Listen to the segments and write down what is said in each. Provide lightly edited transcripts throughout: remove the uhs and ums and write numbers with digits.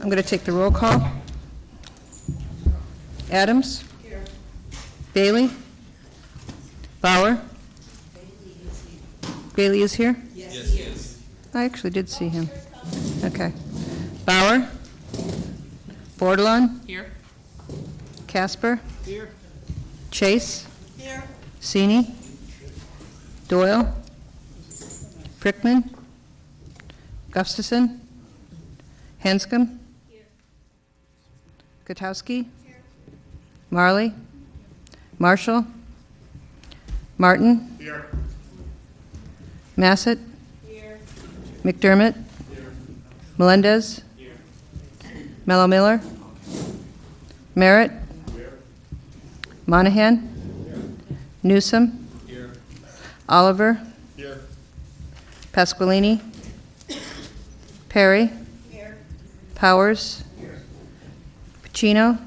I'm going to take the roll call. Adams? Here. Bailey? Bauer? Bailey is here? Yes, he is. I actually did see him. Okay. Bauer? Bordelon? Here. Casper? Here. Chase? Here. Sini? Doyle? Frickman? Gustafson? Hanscom? Here. Gutowski? Here. Marley? Marshall? Martin? Here. Massett? Here. McDermott? Here. Melendez? Here. Mello Miller? Merritt? Here. Monahan? Here. Newsom? Here. Oliver? Here. Pasqualini? Perry? Here. Powers? Here. Pacino?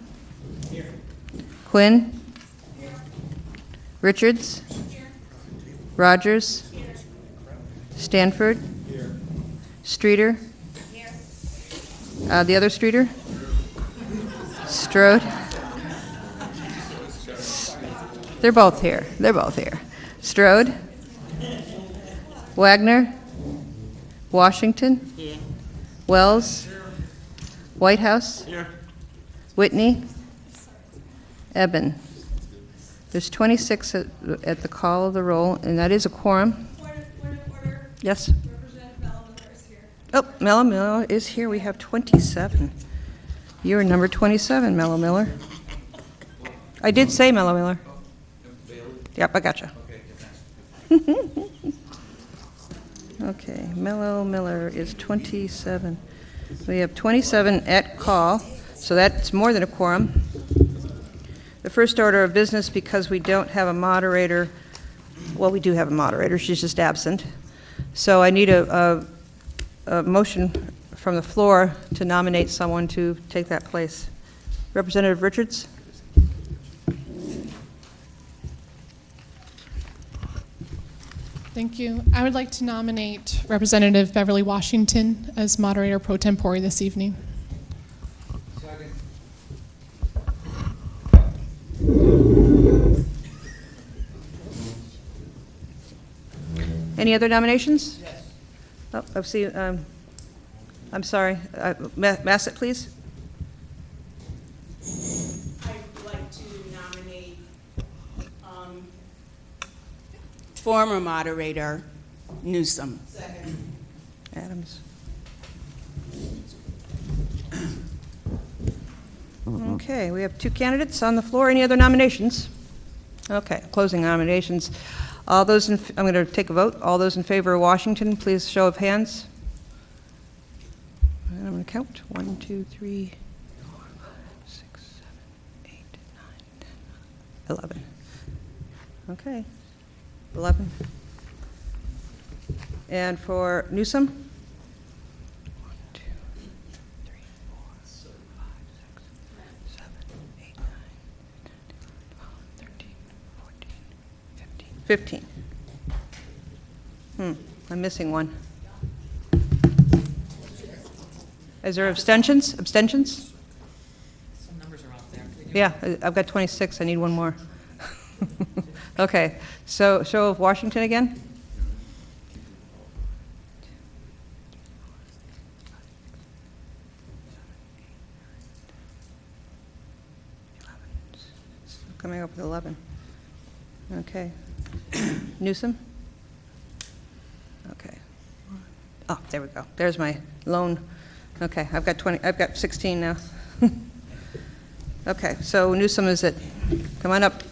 Here. Quinn? Here. Richards? Here. Rogers? Here. Stanford? Here. Streeter? Here. The other Streeter? Strode? They're both here. They're both here. Strode? Wagner? Washington? Here. Wells? Whitehouse? Here. Whitney? Eben. There's 26 at the call of the roll, and that is a quorum. Order. Yes? Representative Mello Miller is here. Oh, Mello Miller is here. We have 27. You're number 27, Mello Miller. I did say Mello Miller. Yep, I gotcha. Okay, Mello Miller is 27. We have 27 at call, so that's more than a quorum. The first order of business, because we don't have a moderator, well, we do have a moderator, she's just absent. So I need a motion from the floor to nominate someone to take that place. Representative Richards? Thank you. I would like to nominate Representative Beverly Washington as moderator pro tempore this evening. Second. Any other nominations? Yes. Oh, I see. I'm sorry. Massett, please. I'd like to nominate former moderator Newsom. Second. Adams. Okay, we have two candidates on the floor. Any other nominations? Okay, closing nominations. All those I'm going to take a vote. All those in favor of Washington, please show of hands. And I'm going to count. 1, 2, 3, 4, 5, 6, 7, 8, 9, 10, 11. Okay, 11. And for Newsom? 1, 2, 3, 4, 5, 6, 7, 8, 9, 10, 12, 13, 14, 15. 15. I'm missing one. Is there abstentions? Abstentions? Some numbers are off there. Yeah, I've got 26. I need one more. Okay, so show of Washington again? Coming up with 11. Okay. Newsom? Okay. Oh, there we go. There's my lone. Okay, I've got 20. I've got 16 now. Okay, so Newsom is it. Come on up.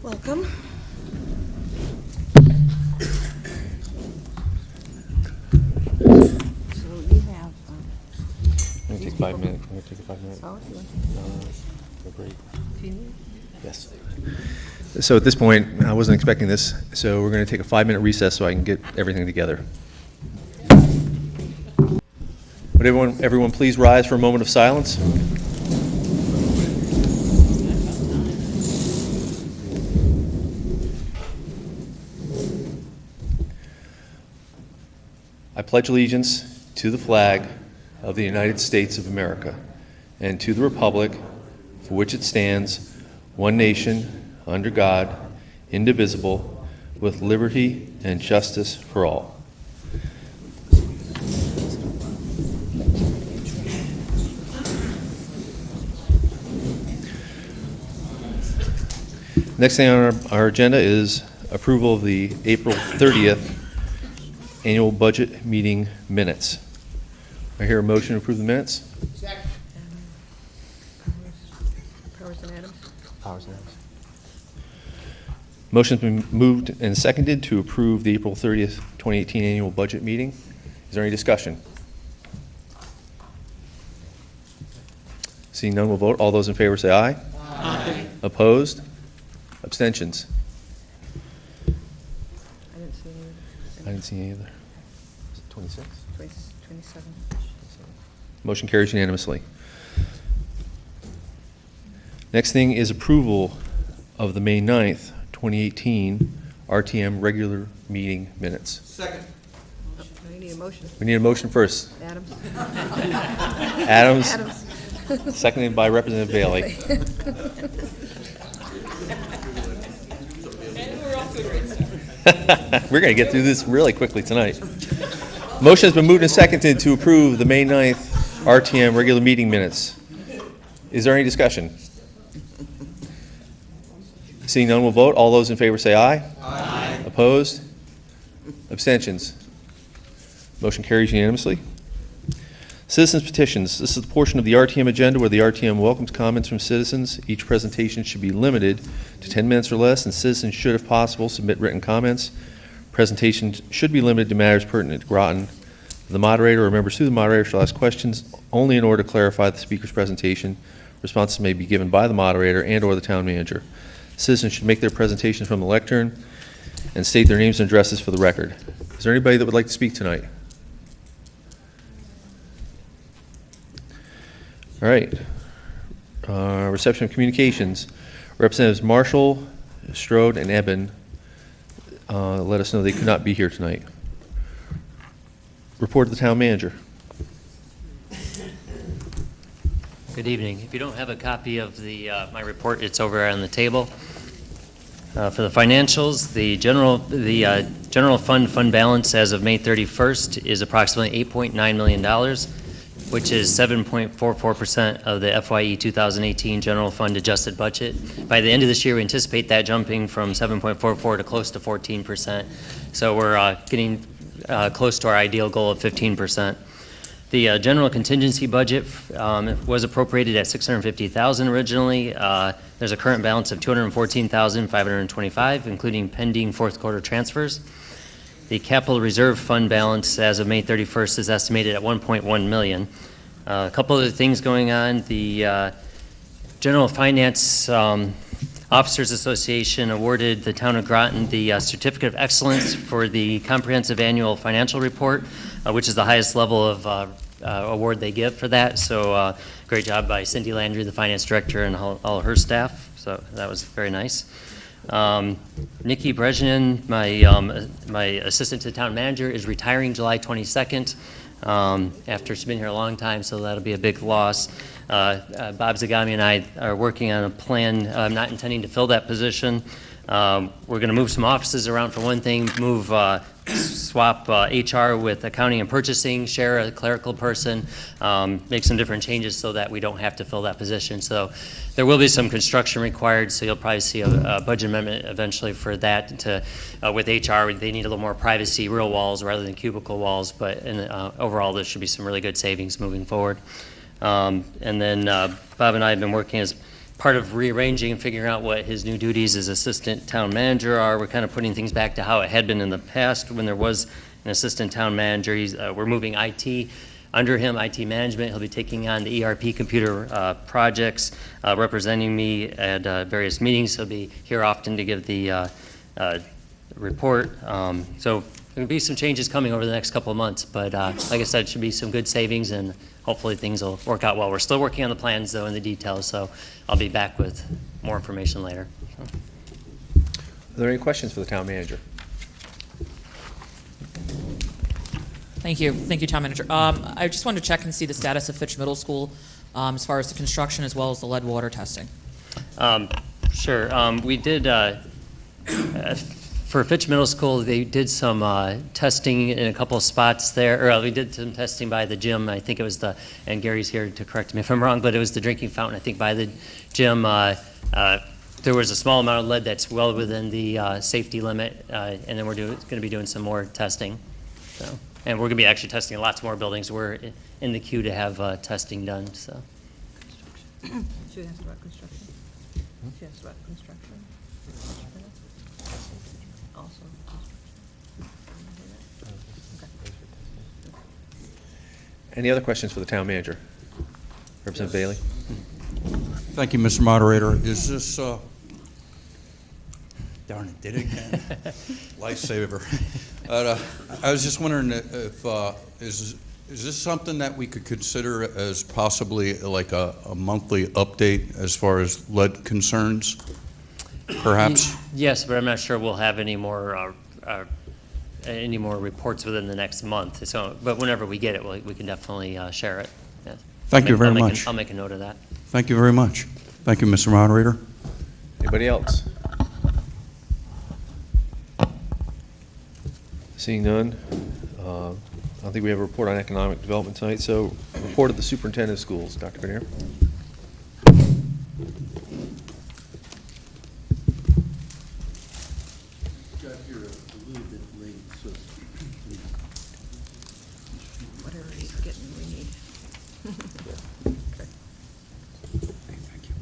Welcome. So you have. I'm going to take 5 minutes. I'm going to take a 5-minute break. Yes. So at this point, I wasn't expecting this, so we're going to take a 5-minute recess so I can get everything together. Would everyone please rise for a moment of silence? I pledge allegiance to the flag of the United States of America and to the republic for which it stands, one nation, under God, indivisible, with liberty and justice for all. Next thing on our agenda is approval of the April 30th annual budget meeting minutes. I hear a motion to approve the minutes. Powers and Adams. Powers and Adams. Motion's been moved and seconded to approve the April 30th, 2018 annual budget meeting. Is there any discussion? Seeing none, we'll vote. All those in favor say aye. Aye. Opposed? Abstentions? I didn't see any. I didn't see any either. 26? 27. Motion carries unanimously. Next thing is approval of the May 9th, 2018 RTM regular meeting minutes. Second. We need a motion. We need a motion first. Adams. Adams. Seconded by Representative Bailey. We're going to get through this really quickly tonight. Motion has been moved and seconded to approve the May 9th RTM regular meeting minutes. Is there any discussion? Seeing none, we'll vote. All those in favor say aye. Aye. Opposed? Abstentions? Motion carries unanimously. Citizens petitions. This is the portion of the RTM agenda where the RTM welcomes comments from citizens. Each presentation should be limited to 10 minutes or less, and citizens should, if possible, submit written comments. Presentations should be limited to matters pertinent to Groton. The moderator or members through the moderator shall ask questions only in order to clarify the speaker's presentation. Responses may be given by the moderator and or the town manager. Citizens should make their presentations from the lectern and state their names and addresses for the record. Is there anybody that would like to speak tonight? All right. Reception of communications. Representatives Marshall, Strode, and Eben let us know they could not be here tonight. Report to the town manager. Good evening. If you don't have a copy of the my report, it's over on the table. For the financials, the general fund balance as of May 31st is approximately $8.9 million, which is 7.44% of the FYE 2018 general fund adjusted budget. By the end of this year, we anticipate that jumping from 7.44 to close to 14%. So we're getting close to our ideal goal of 15%. The general contingency budget was appropriated at $650,000 originally. There's a current balance of $214,525, including pending fourth quarter transfers. The capital reserve fund balance as of May 31st is estimated at $1.1 million. A couple other things going on. The General Finance Officers Association awarded the town of Groton the Certificate of Excellence for the Comprehensive Annual Financial Report, which is the highest level of award they give for that. So great job by Cindy Landry, the finance director, and all her staff. So that was very nice. Nikki Brezhnin, my assistant to the town manager, is retiring July 22nd after she's been here a long time, so that'll be a big loss. Bob Zagami and I are working on a plan. I'm not intending to fill that position. We're going to move some offices around for one thing, swap HR with accounting and purchasing, share a clerical person, make some different changes so that we don't have to fill that position. So there will be some construction required, so you'll probably see a budget amendment eventually for that. With HR, they need a little more privacy, real walls rather than cubicle walls, but overall there should be some really good savings moving forward. And then Bob and I have been working as part of rearranging and figuring out what his new duties as assistant town manager are. We're kind of putting things back to how it had been in the past when there was an assistant town manager. We're moving IT under him, IT management. He'll be taking on the ERP computer projects, representing me at various meetings. He'll be here often to give the report. So There'll be some changes coming over the next couple of months, but like I said, it should be some good savings, and hopefully things will work out well. We're still working on the plans, though, and the details, so I'll be back with more information later. Are there any questions for the town manager? Thank you. Thank you, Town Manager. I just wanted to check and see the status of Fitch Middle School as far as the construction as well as the lead water testing. Sure. We did, for Fitch Middle School, they did some testing in a couple of spots there, or we did some testing by the gym. I think it was and Gary's here to correct me if I'm wrong, but it was the drinking fountain, I think, by the gym. There was a small amount of lead that's well within the safety limit, and then we're going to be doing some more testing. So, and we're going to be actually testing lots more buildings. We're in the queue to have testing done. So. She asked about construction. She asked about construction. Also. Any other questions for the town manager? Representative Bailey? Thank you, Mr. Moderator. Is this, darn it, did it again? Lifesaver. I was just wondering if, is this something that we could consider as possibly like a monthly update as far as lead concerns, perhaps? Yes, but I'm not sure we'll have any more reports within the next month. So, but whenever we get it, we can definitely share it. Yes. Thank you very much. I'll make a note of that. Thank you very much. Thank you, Mr. Moderator. Anybody else? Seeing none, I don't think we have a report on economic development tonight, so report of the superintendent of schools. Dr. Grenier. Got here a little bit late, so Whatever he's getting, we need. Okay. Thank you.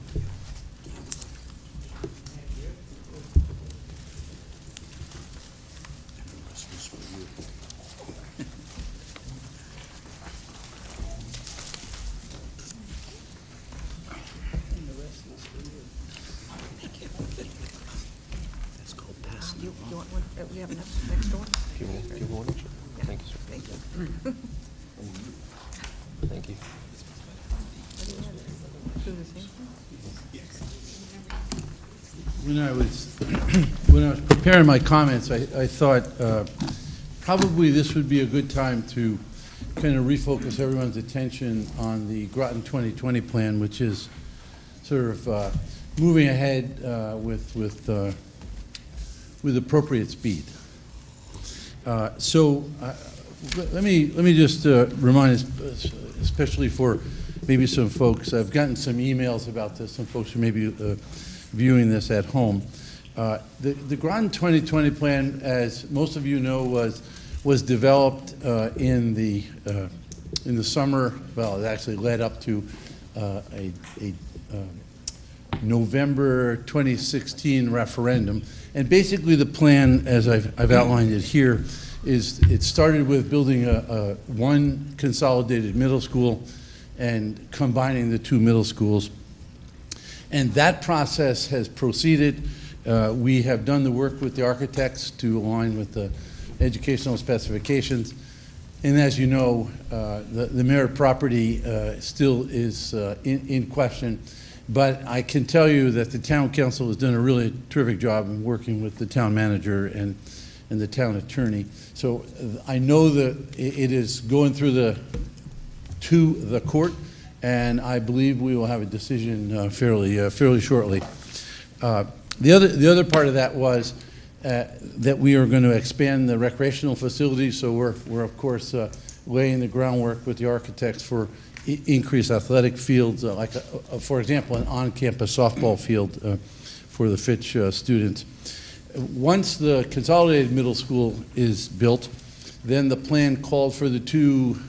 You want one? We have next door? Give one. Yeah. Thank you, sir. Thank you. Thank you. What do you have? Do the same thing? when I was preparing my comments, I thought probably this would be a good time to kind of refocus everyone's attention on the Groton 2020 plan, which is sort of moving ahead with appropriate speed. So let me just remind us, especially for maybe some folks, I've gotten some emails about this, some folks who may be viewing this at home. The Groton 2020 plan, as most of you know, was developed in the summer. Well, it actually led up to a November 2016 referendum. And basically the plan, as I've outlined it here, is it started with building one consolidated middle school and combining the two middle schools. And that process has proceeded. We have done the work with the architects to align with the educational specifications. And as you know, the Merritt property still is in question. But I can tell you that the town council has done a really terrific job in working with the town manager and the town attorney. So I know that it is going through to the court, and I believe we will have a decision fairly shortly. The other part of that was that we are going to expand the recreational facilities. So we're of course laying the groundwork with the architects for increased athletic fields, like for example, an on-campus softball field for the Fitch students. Once the consolidated middle school is built, then the plan called for the two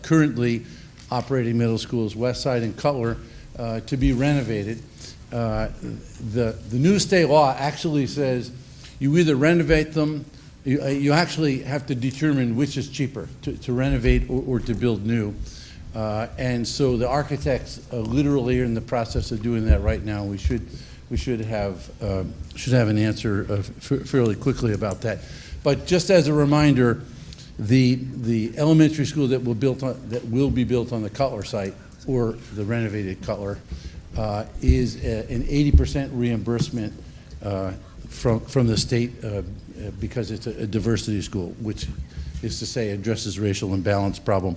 currently operating middle schools, Westside and Cutler, to be renovated. The new state law actually says you either renovate them, you actually have to determine which is cheaper, to renovate or to build new. And so the architects literally are in the process of doing that right now. We should have an answer fairly quickly about that. But just as a reminder, the elementary school that will be built on the Cutler site, or the renovated Cutler, is an 80% reimbursement from the state because it's a diversity school, which is to say addresses racial imbalance problem.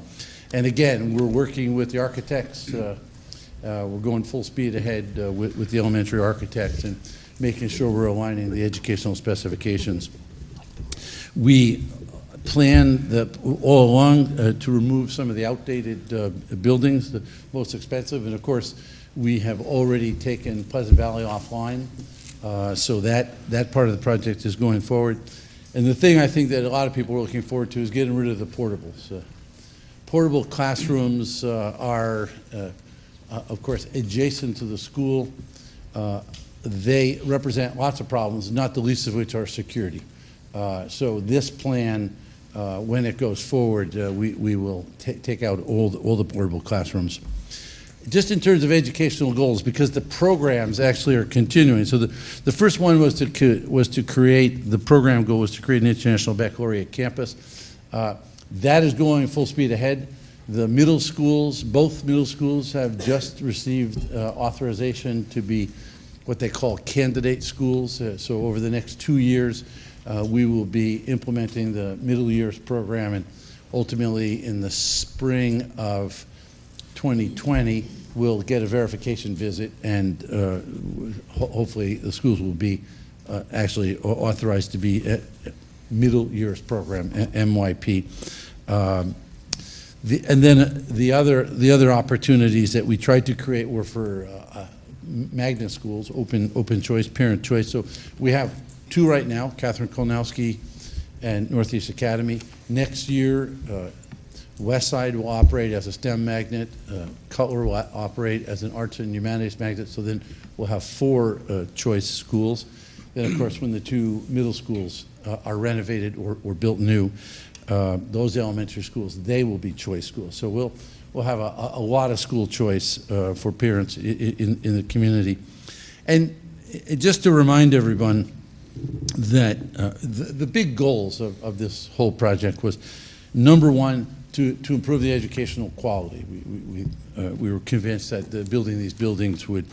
And again, we're working with the architects. We're going full speed ahead with the elementary architects and making sure we're aligning the educational specifications. We plan all along to remove some of the outdated buildings, the most expensive, and of course, we have already taken Pleasant Valley offline, so that part of the project is going forward. And the thing I think that a lot of people are looking forward to is getting rid of the portables. Portable classrooms are, of course, adjacent to the school. They represent lots of problems, not the least of which are security. So this plan, when it goes forward, we will take out all the portable classrooms. Just in terms of educational goals, because the programs actually are continuing. So the first one was to create, the program goal was to create an international baccalaureate campus. That is going full speed ahead. The middle schools, both middle schools have just received authorization to be what they call candidate schools. So over the next 2 years, we will be implementing the middle years program, and ultimately in the spring of 2020, we'll get a verification visit, and hopefully the schools will be actually authorized to be a middle years program, MYP. And then the other opportunities that we tried to create were for magnet schools, open choice, parent choice. So we have 2 right now, Catherine Kolnowski and Northeast Academy. Next year, Westside will operate as a STEM magnet. Cutler will operate as an arts and humanities magnet. So then we'll have 4 choice schools. Then, of course, when the 2 middle schools are renovated or built new, those elementary schools, they will be choice schools. So we'll have a lot of school choice for parents in the community. And just to remind everyone that the big goals of this whole project was, number one, to improve the educational quality. We were convinced that building these buildings would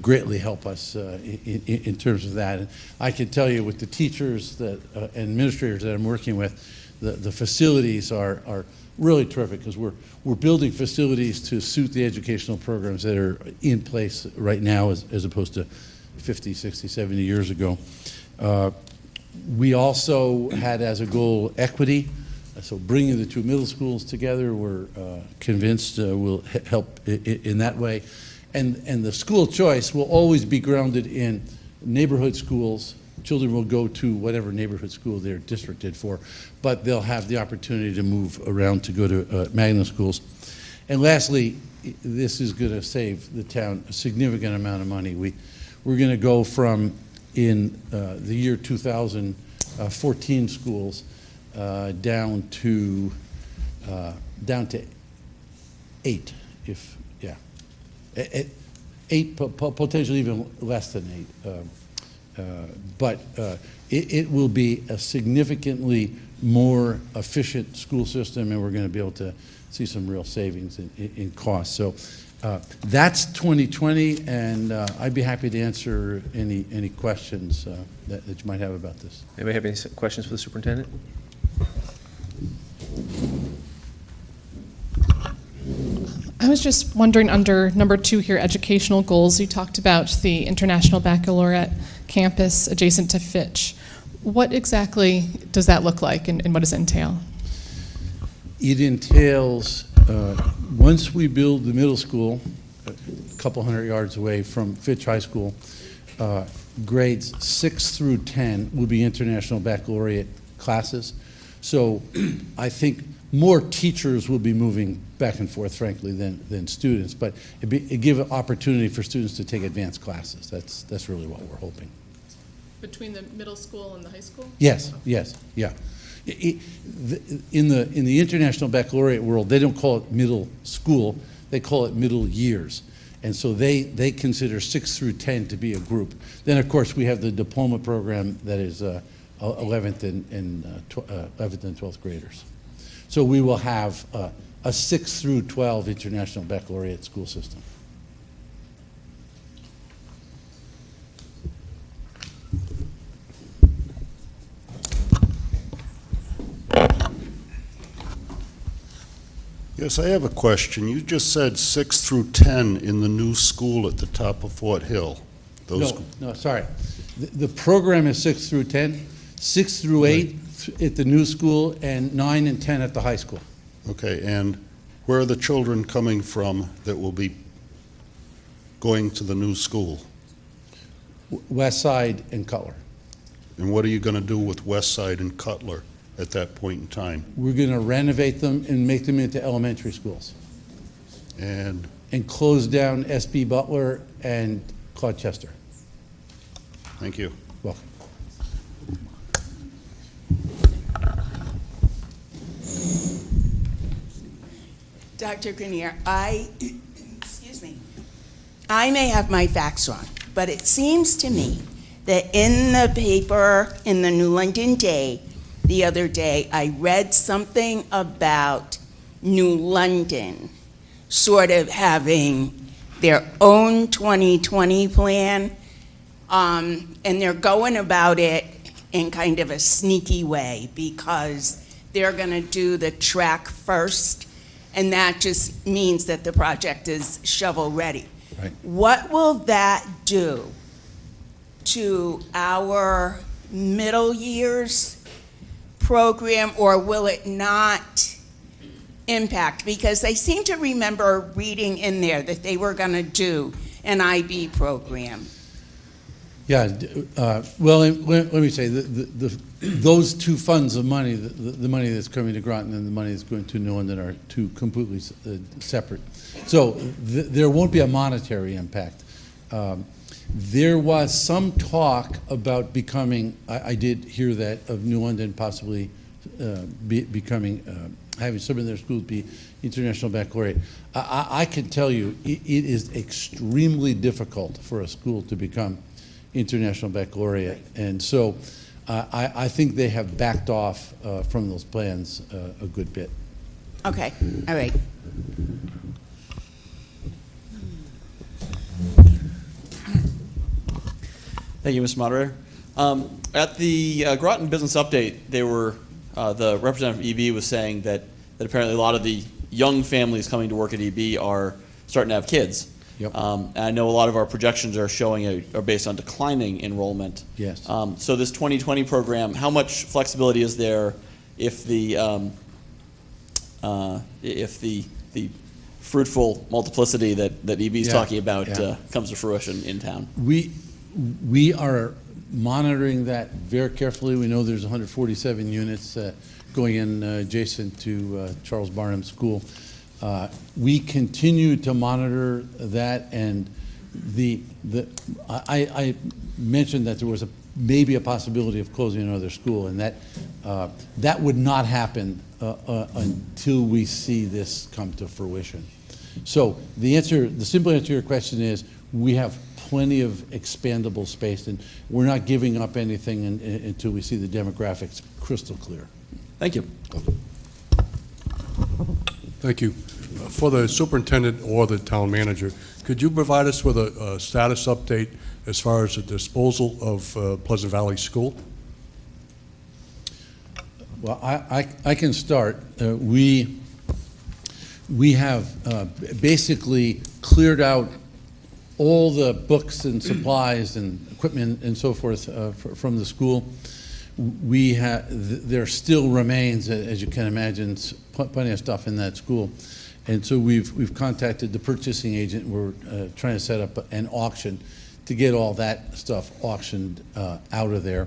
greatly help us in terms of that. And I can tell you, with the teachers and administrators that I'm working with, the facilities are really terrific, because we're building facilities to suit the educational programs that are in place right now as opposed to 50, 60, 70 years ago. We also had as a goal equity. So bringing the 2 middle schools together, we're convinced will help in that way. And the school choice will always be grounded in neighborhood schools. Children will go to whatever neighborhood school they're districted for, but they'll have the opportunity to move around to go to magnet schools. And lastly, this is going to save the town a significant amount of money. We're going to go from, in the year 2014 schools, down to 8, at 8, potentially even less than 8. But it will be a significantly more efficient school system, and we're going to be able to see some real savings in costs. So that's 2020, and I'd be happy to answer any questions that you might have about this. Anybody have any questions for the superintendent? I was just wondering, under number 2 here, educational goals, you talked about the International Baccalaureate campus adjacent to Fitch. What exactly does that look like, and what does it entail? It entails, once we build the middle school, a couple hundred yards away from Fitch High School, grades 6 through 10 will be International Baccalaureate classes. So I think more teachers will be moving back and forth, frankly, than students, but it give an opportunity for students to take advanced classes. That's really what we're hoping. Between the middle school and the high school? Yes, yeah. In the International Baccalaureate world, they don't call it middle school, they call it middle years. And so they consider 6 through 10 to be a group. Then, of course, we have the diploma program that is 11th and 11th and 12th graders. So we will have a 6 through 12 International Baccalaureate school system. Yes, I have a question. You just said 6 through 10 in the new school at the top of Fort Hill. No, sorry. The program is 6 through 10, 6 through 8 at the new school, and 9 and 10 at the high school. Okay, and where are the children coming from that will be going to the new school? West Side and Cutler. And what are you going to do with West Side and Cutler at that point in time? We're going to renovate them and make them into elementary schools. And close down SB Butler and Claude Chester. thank you. Welcome. Dr. Grenier, excuse me, I may have my facts wrong, but it seems to me that in the paper, in the New London Day, the other day, I read something about New London sort of having their own 2020 plan, and they're going about it in kind of a sneaky way because they're going to do the track first, and that just means that the project is shovel-ready. Right. What will that do to our middle years program, or will it not impact? Because I seem to remember reading in there that they were going to do an IB program. Yeah, well, let me say, those two funds of money, the money that's coming to Groton and the money that's going to New London, are two completely separate. So there won't be a monetary impact. There was some talk about becoming, I did hear that, of New London possibly becoming, having some of their schools be International Baccalaureate. I can tell you, it is extremely difficult for a school to become International Baccalaureate, and so I think they have backed off from those plans a good bit. Okay, all right. Thank you, Mr. Moderator. At the Groton Business Update, they were the representative from EB was saying that apparently a lot of the young families coming to work at EB are starting to have kids. Yep. And I know a lot of our projections are showing are based on declining enrollment. Yes. So this 2020 program, how much flexibility is there if the fruitful multiplicity that EB is talking about comes to fruition in town? We are monitoring that very carefully. We know there's 147 units going in adjacent to Charles Barnum School. We continue to monitor that, and I mentioned that there was maybe a possibility of closing another school, and that would not happen until we see this come to fruition. So the simple answer to your question is we have plenty of expandable space, and we're not giving up anything until we see the demographics crystal clear. Thank you. Thank you. For the superintendent or the town manager, could you provide us with a status update as far as the disposal of Pleasant Valley School? Well, I can start. We have basically cleared out all the books and supplies and equipment and so forth from the school. There still remains, as you can imagine, plenty of stuff in that school. And so we've contacted the purchasing agent. We're trying to set up an auction to get all that stuff auctioned out of there.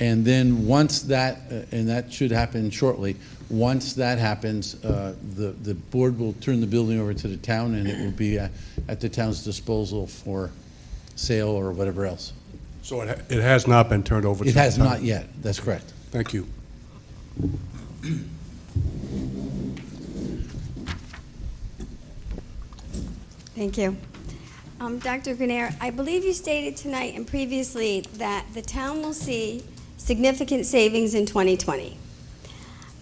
And then once that, and that should happen shortly, once that happens, the board will turn the building over to the town, and it will be at the town's disposal for sale or whatever else. So it has not been turned over to the town? It has not yet. That's correct. Thank you. Thank you. Dr. Grenier, I believe you stated tonight and previously that the town will see significant savings in 2020.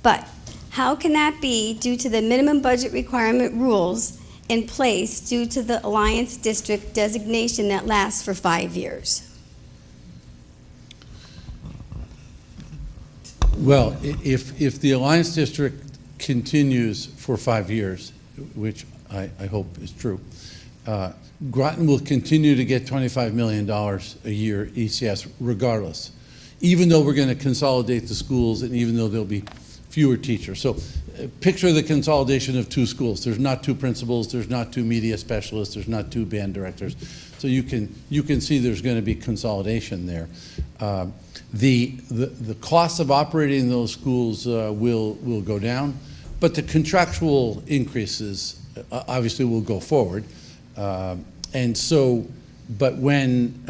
But how can that be due to the minimum budget requirement rules in place due to the Alliance District designation that lasts for 5 years? Well, if the Alliance District continues for 5 years, which I hope is true, Groton will continue to get $25 million a year ECS regardless, even though we're going to consolidate the schools and even though there'll be fewer teachers. So picture the consolidation of 2 schools. There's not 2 principals, there's not 2 media specialists, there's not 2 band directors. So you can see there's going to be consolidation there. The cost of operating those schools will go down, but the contractual increases obviously will go forward. And so, but when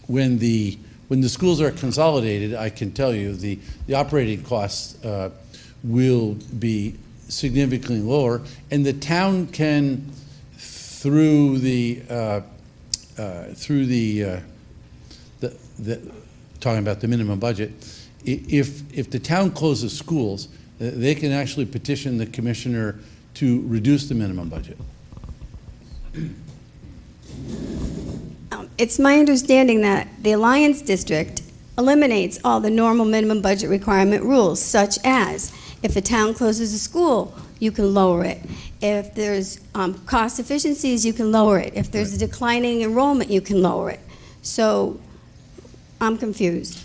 the schools are consolidated, I can tell you the operating costs will be significantly lower, and the town can, through the talking about the minimum budget, if the town closes schools, they can actually petition the commissioner to reduce the minimum budget. It's my understanding that the Alliance District eliminates all the normal minimum budget requirement rules, such as if a town closes a school, you can lower it. If there's cost efficiencies, you can lower it. If there's a declining enrollment, you can lower it. So I'm confused.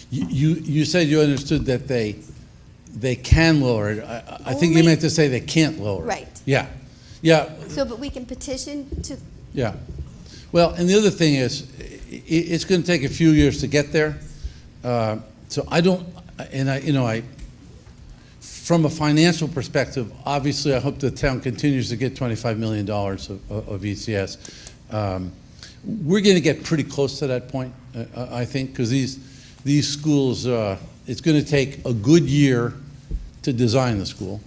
You said you understood that they can lower it. I think you meant to say they can't lower it. Right. Yeah. Yeah. So, but we can petition to. Yeah. Well, and the other thing is, it's going to take a few years to get there. So I don't, and I, from a financial perspective, obviously I hope the town continues to get $25 million of ECS. We're going to get pretty close to that point, I think, because these schools, it's going to take a good year to design the school.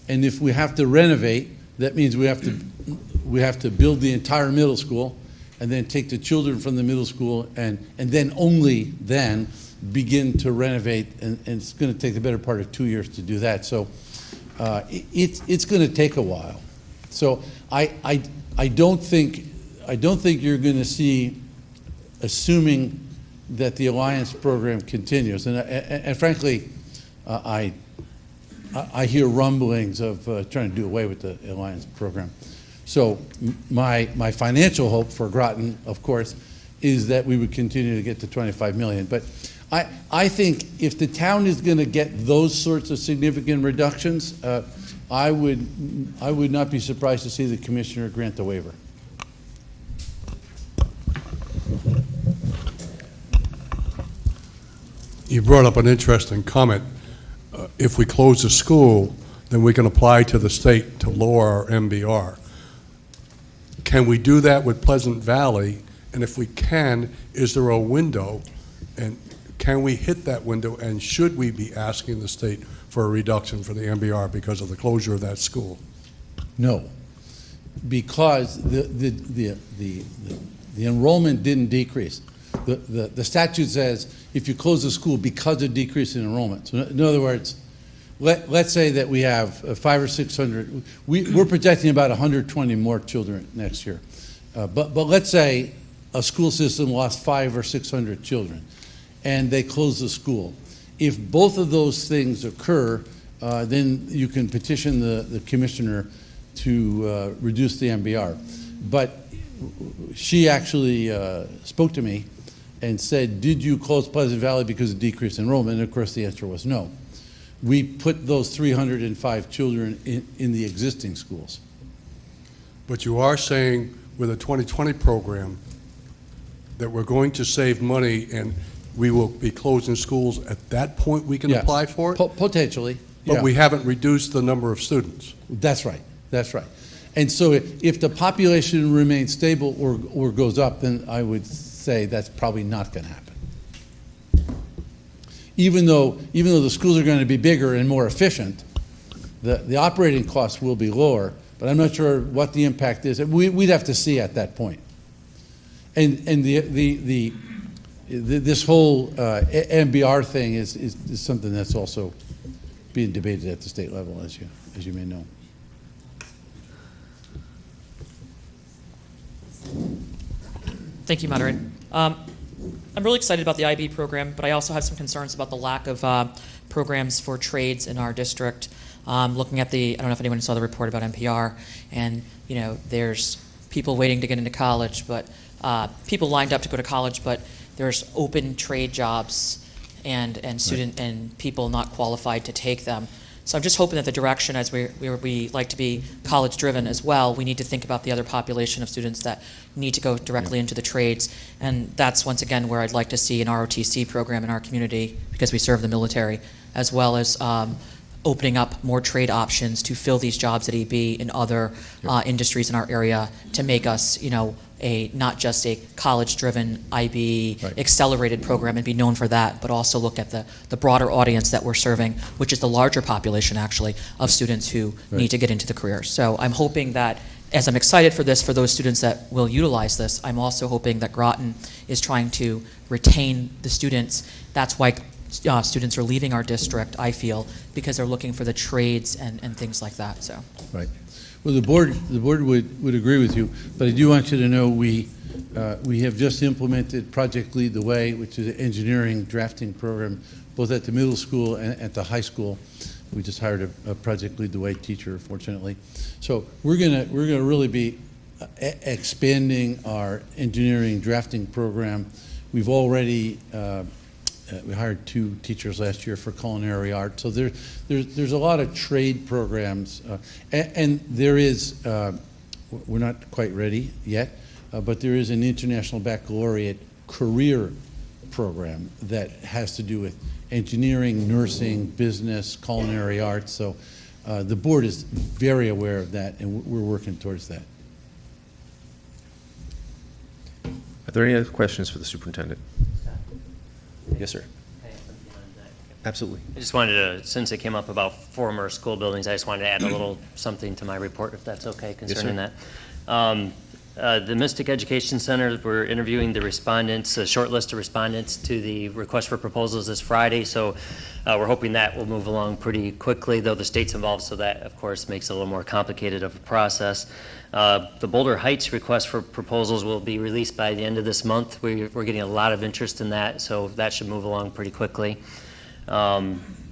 And if we have to renovate, that means we have to build the entire middle school and then take the children from the middle school and then only then begin to renovate, and it's going to take the better part of 2 years to do that. So it's going to take a while. So I don't think you're going to see, assuming that the Alliance program continues, and frankly, I hear rumblings of trying to do away with the Alliance program. So my financial hope for Groton, of course, is that we would continue to get to 25 million. But I think if the town is going to get those sorts of significant reductions, I would not be surprised to see the commissioner grant the waiver. You brought up an interesting comment. If we close the school, then we can apply to the state to lower our MBR. Can we do that with Pleasant Valley? And if we can, is there a window? And can we hit that window? And should we be asking the state for a reduction for the MBR because of the closure of that school? No, because the enrollment didn't decrease. The statute says if you close the school because of decrease in enrollment. So in other words, let's say that we have 500 or 600. We're projecting about 120 more children next year. But let's say a school system lost 500 or 600 children, and they close the school. If both of those things occur, then you can petition the commissioner to reduce the MBR. But she actually spoke to me and said, did you close Pleasant Valley because of decreased enrollment? And of course the answer was no. We put those 305 children in the existing schools. But you are saying with a 2020 program that we're going to save money and we will be closing schools. At that point we can apply for it? Potentially. But we haven't reduced the number of students. That's right. That's right. And so if the population remains stable or goes up, then I would say that's probably not going to happen. Even though the schools are going to be bigger and more efficient, the operating costs will be lower, but I'm not sure what the impact is. We'd have to see at that point. And the this whole MBR thing is something that's also being debated at the state level, as you may know. Thank you, Moderator. I'm really excited about the IB program, but I also have some concerns about the lack of programs for trades in our district. Looking at I don't know if anyone saw the report about NPR, and there's people waiting to get into college, but people lined up to go to college, but there's open trade jobs and student and people not qualified to take them. So I'm just hoping that the direction, as we like to be college driven as well, we need to think about the other population of students that need to go directly into the trades. And that's once again where I'd like to see an ROTC program in our community, because we serve the military, as well as opening up more trade options to fill these jobs at EB in other industries in our area, to make us, not just a college-driven IB accelerated program and be known for that, but also look at the broader audience that we're serving, which is the larger population, actually, of students who need to get into the career. So I'm hoping that, as I'm excited for this, for those students that will utilize this, I'm also hoping that Groton is trying to retain the students. That's why students are leaving our district, I feel, because they're looking for the trades and things like that. So. Right. Well, the board would agree with you, but I do want you to know we have just implemented Project Lead the Way, which is an engineering drafting program, both at the middle school and at the high school. We just hired a Project Lead the Way teacher, fortunately. So we're gonna really be expanding our engineering drafting program. We've already we hired 2 teachers last year for culinary art. So there's a lot of trade programs, and there is, we're not quite ready yet, but there is an International Baccalaureate career program that has to do with engineering, nursing, business, culinary arts. So the board is very aware of that, and we're working towards that. Are there any other questions for the superintendent? Yes, sir. Absolutely. I just wanted to, since it came up about former school buildings, I just wanted to add a little something to my report, if that's okay, concerning that. The Mystic Education Center, we're interviewing the respondents, a short list of respondents to the request for proposals this Friday, so we're hoping that will move along pretty quickly, though the state's involved, so that, of course, makes it a little more complicated of a process. The Boulder Heights request for proposals will be released by the end of this month. We're getting a lot of interest in that, so that should move along pretty quickly.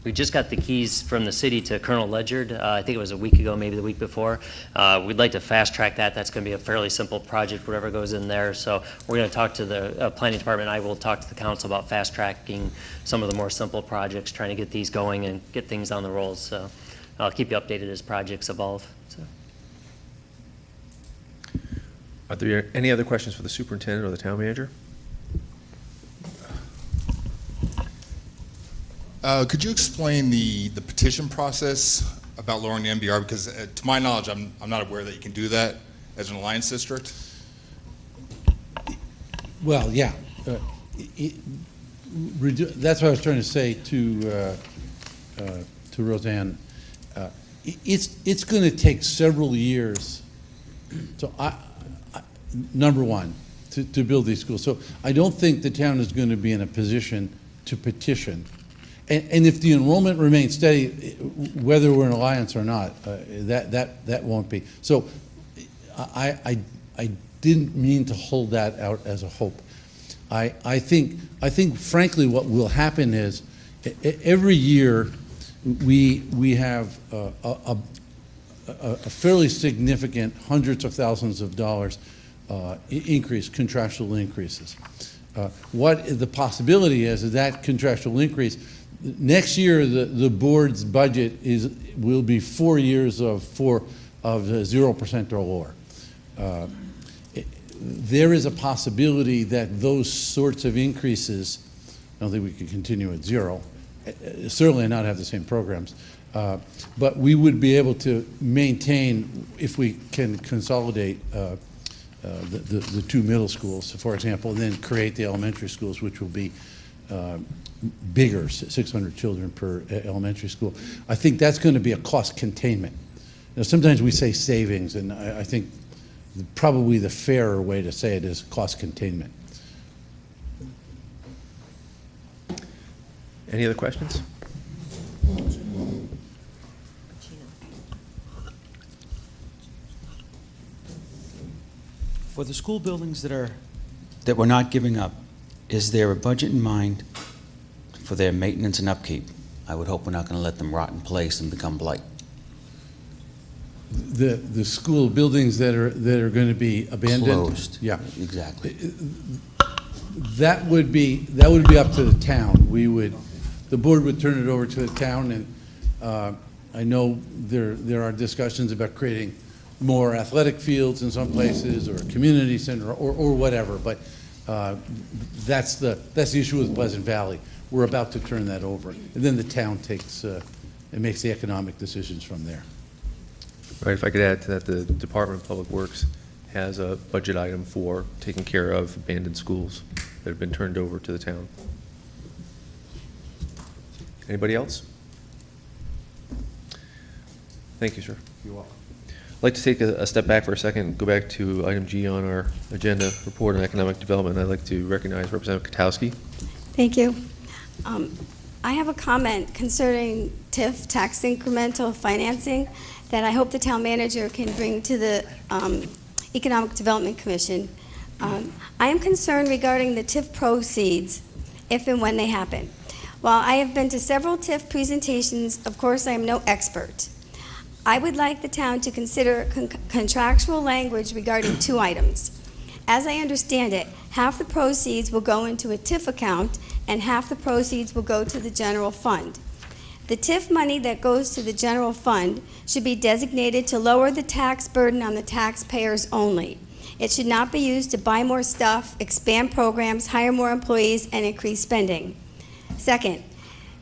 We just got the keys from the city to Colonel Ledyard. I think it was a week ago, maybe the week before. We'd like to fast track that. That's going to be a fairly simple project, whatever goes in there. So we're going to talk to the planning department. I will talk to the council about fast tracking some of the more simple projects, trying to get these going and get things on the rolls. So I'll keep you updated as projects evolve. So. Are there any other questions for the superintendent or the town manager? Could you explain the petition process about lowering the MBR? Because to my knowledge, I'm not aware that you can do that as an alliance district. Well, yeah. That's what I was trying to say to Roseanne. It's going to take several years. So number one, to build these schools. So I don't think the town is going to be in a position to petition. And if the enrollment remains steady, whether we're an alliance or not, that won't be. So I didn't mean to hold that out as a hope. I think frankly what will happen is every year we have a fairly significant hundreds of thousands of dollars increase, contractual increases. What the possibility is that contractual increase, next year the board's budget will be 4 years of 0% or lower. There is a possibility that those sorts of increases, I don't think we could continue at 0, certainly not have the same programs, but we would be able to maintain, if we can consolidate the 2 middle schools, for example, and then create the elementary schools, which will be bigger, 600 children per elementary school. I think that's going to be a cost containment. Now, sometimes we say savings, and I think probably the fairer way to say it is cost containment. Any other questions? For the school buildings that we're not giving up, is there a budget in mind for their maintenance and upkeep? I would hope we're not going to let them rot in place and become blight. The school buildings that are going to be abandoned? Closed. Yeah. Exactly. That would be up to the town. The board would turn it over to the town, and I know there are discussions about creating more athletic fields in some places, or a community center, or whatever, but that's the issue with Pleasant Valley. We're about to turn that over, and then the town takes and makes the economic decisions from there. Right, if I could add to that, the Department of Public Works has a budget item for taking care of abandoned schools that have been turned over to the town. Anybody else? Thank you, sir. You're welcome. I'd like to take a step back for a second and go back to item G on our agenda, report on economic development. I'd like to recognize Representative Katowski. Thank you. I have a comment concerning TIF, tax incremental financing, that I hope the town manager can bring to the Economic Development Commission. I am concerned regarding the TIF proceeds, if and when they happen. While I have been to several TIF presentations, of course I am no expert. I would like the town to consider contractual language regarding two items. As I understand it, half the proceeds will go into a TIF account and half the proceeds will go to the general fund. The TIF money that goes to the general fund should be designated to lower the tax burden on the taxpayers only. It should not be used to buy more stuff, expand programs, hire more employees, and increase spending. Second,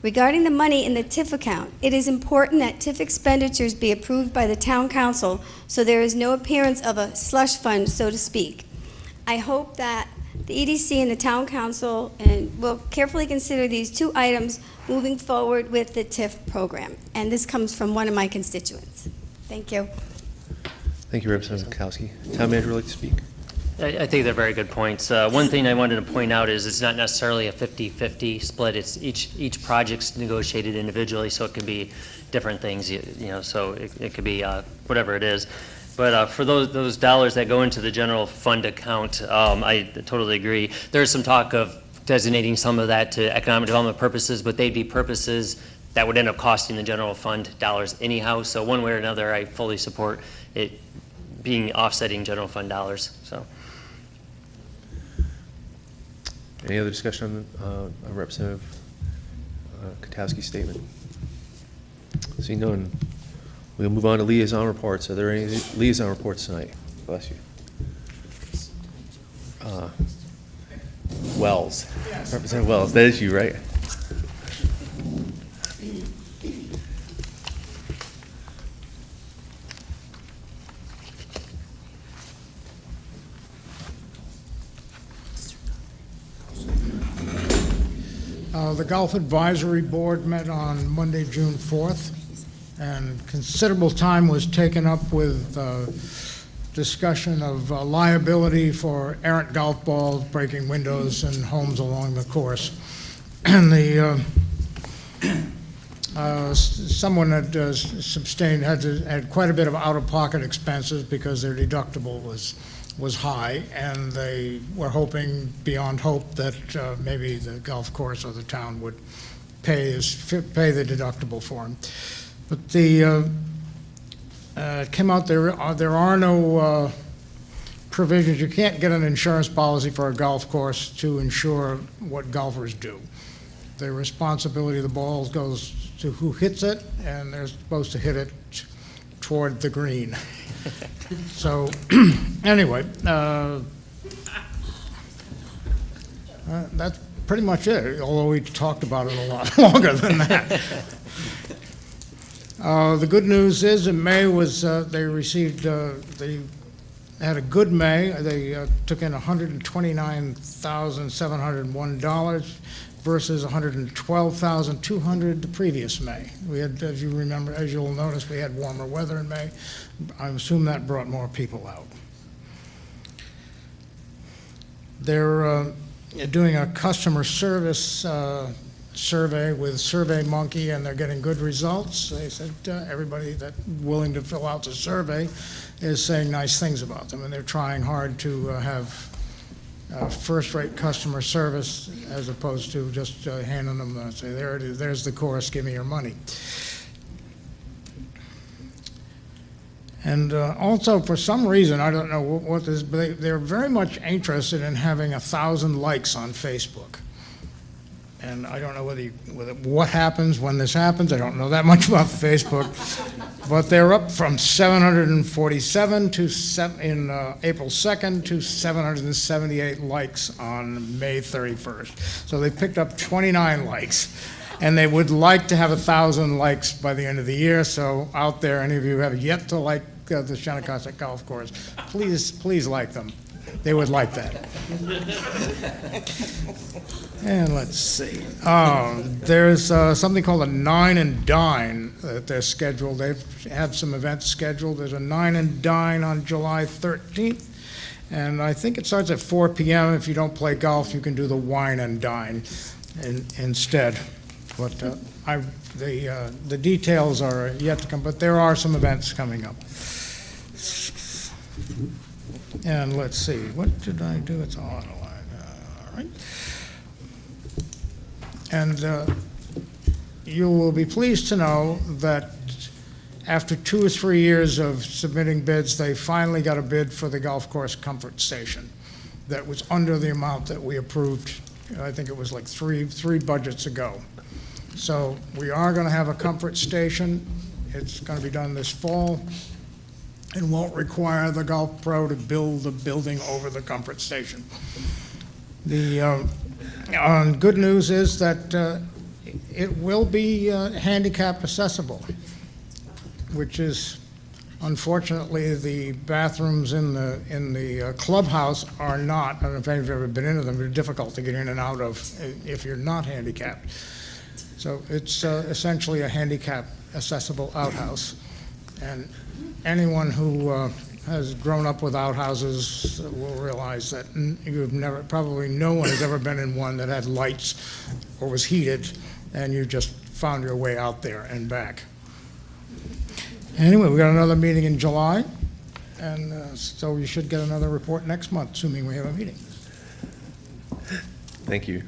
regarding the money in the TIF account, it is important that TIF expenditures be approved by the town council so there is no appearance of a slush fund, so to speak. I hope that the EDC and the town council will carefully consider these two items moving forward with the TIF program. And this comes from one of my constituents. Thank you. Thank you, Representative Katowski. Town manager would like to speak. I think they're very good points. One thing I wanted to point out is it's not necessarily a 50-50 split. It's each project's negotiated individually, so it could be different things. So it could be whatever it is. But for those dollars that go into the general fund account, I totally agree. There's some talk of designating some of that to economic development purposes, but they'd be purposes that would end up costing the general fund dollars anyhow. So one way or another, I fully support it being offsetting general fund dollars. So. Any other discussion on Representative Katowski's statement? Seeing none, we'll move on to liaison reports. Are there any liaison reports tonight? Bless you. Wells. Representative Wells, that is you, right? The Golf Advisory Board met on Monday, June 4th, and considerable time was taken up with discussion of liability for errant golf balls breaking windows and homes along the course. And someone had sustained had quite a bit of out-of-pocket expenses because their deductible was high, and they were hoping beyond hope that maybe the golf course or the town would pay the deductible for them. But the came out there are no provisions. You can't get an insurance policy for a golf course to insure what golfers do. The responsibility of the ball goes to who hits it, and they're supposed to hit it toward the green. So anyway, that's pretty much it, although we talked about it a lot longer than that. The good news is in May was they received, they had a good May. They took in $129,701 versus $112,200 the previous May. We had, as you remember, as you'll notice, we had warmer weather in May. I assume that brought more people out. They're doing a customer service survey with SurveyMonkey, and they're getting good results. They said everybody that's willing to fill out the survey is saying nice things about them, and they're trying hard to have first-rate customer service as opposed to just handing them, say, there it is, there's the course, give me your money. And also, for some reason, I don't know what this, but they're very much interested in having 1,000 likes on Facebook. And I don't know what happens when this happens. I don't know that much about Facebook. But they're up from 747 in April 2nd to 778 likes on May 31st. So they picked up 29 likes. And they would like to have 1,000 likes by the end of the year. So out there, any of you who have yet to like the Shinnecock Golf Course, please like them. They would like that. And let's see. There's something called a Nine and Dine that they're scheduled. They have some events scheduled. There's a Nine and Dine on July 13th. And I think it starts at 4 p.m. If you don't play golf, you can do the Wine and Dine instead. But the details are yet to come, but there are some events coming up. And let's see, what did I do? It's all right. And you will be pleased to know that after 2 or 3 years of submitting bids, they finally got a bid for the golf course comfort station that was under the amount that we approved. I think it was like three budgets ago. So we are going to have a comfort station. It's going to be done this fall and won't require the golf pro to build the building over the comfort station. The good news is that it will be handicap accessible, which is unfortunately the bathrooms in the clubhouse are not. I don't know if you've ever been into them. They're difficult to get in and out of if you're not handicapped. So it's essentially a handicap accessible outhouse, and anyone who has grown up with outhouses will realize that probably no one has ever been in one that had lights or was heated, and you just found your way out there and back. Anyway, we got another meeting in July, and so you should get another report next month, assuming we have a meeting. Thank you.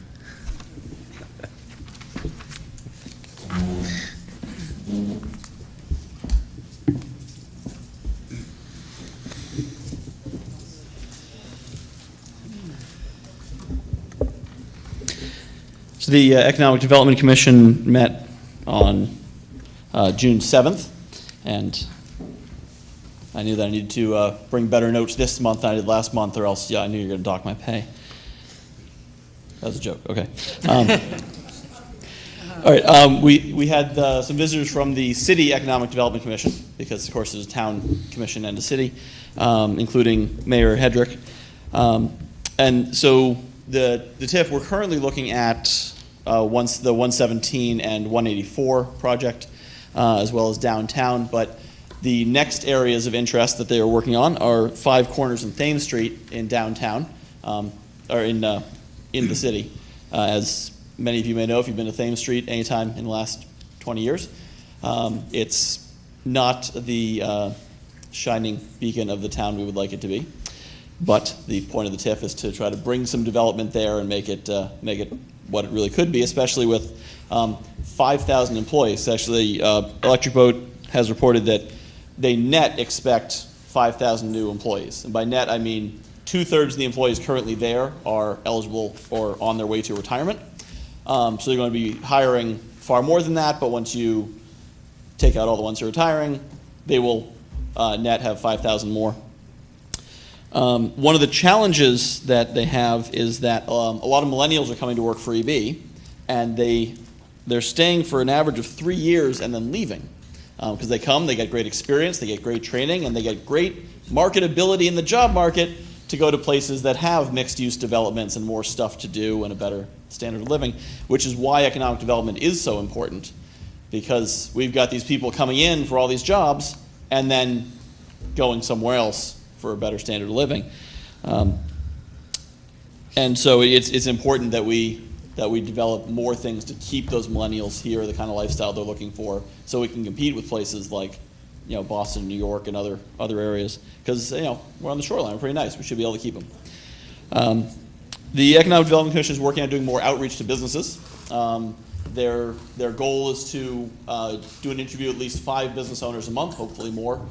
So the Economic Development Commission met on June 7th, and I knew that I needed to bring better notes this month than I did last month, or else, I knew you were going to dock my pay. That was a joke. Okay. All right. We had some visitors from the City Economic Development Commission, because, of course, there's a town commission and a city, including Mayor Hedrick. And so the TIF, we're currently looking at the 117 and 184 project, as well as downtown. But the next areas of interest that they are working on are 5 Corners and Thames Street in downtown, or in the city. As many of you may know, if you've been to Thames Street anytime in the last 20 years, it's not the shining beacon of the town we would like it to be. But the point of the TIF is to try to bring some development there and make it what it really could be, especially with 5,000 employees. Actually, Electric Boat has reported that they net expect 5,000 new employees. And by net, I mean 2/3 of the employees currently there are eligible or on their way to retirement. So they're going to be hiring far more than that, but once you take out all the ones who are retiring, they will net have 5,000 more. One of the challenges that they have is that a lot of millennials are coming to work for EB, and they're staying for an average of 3 years and then leaving. Because they come, they get great experience, they get great training, and they get great marketability in the job market to go to places that have mixed-use developments and more stuff to do and a better standard of living, which is why economic development is so important, because we've got these people coming in for all these jobs and then going somewhere else for a better standard of living. And so it's important that we that we develop more things to keep those millennials here, the kind of lifestyle they're looking for, so we can compete with places like, you know, Boston, New York, and other areas. Because, you know, we're on the shoreline, we're pretty nice. We should be able to keep them. The Economic Development Commission is working on doing more outreach to businesses. Their goal is to do an interview at least 5 business owners a month, hopefully more,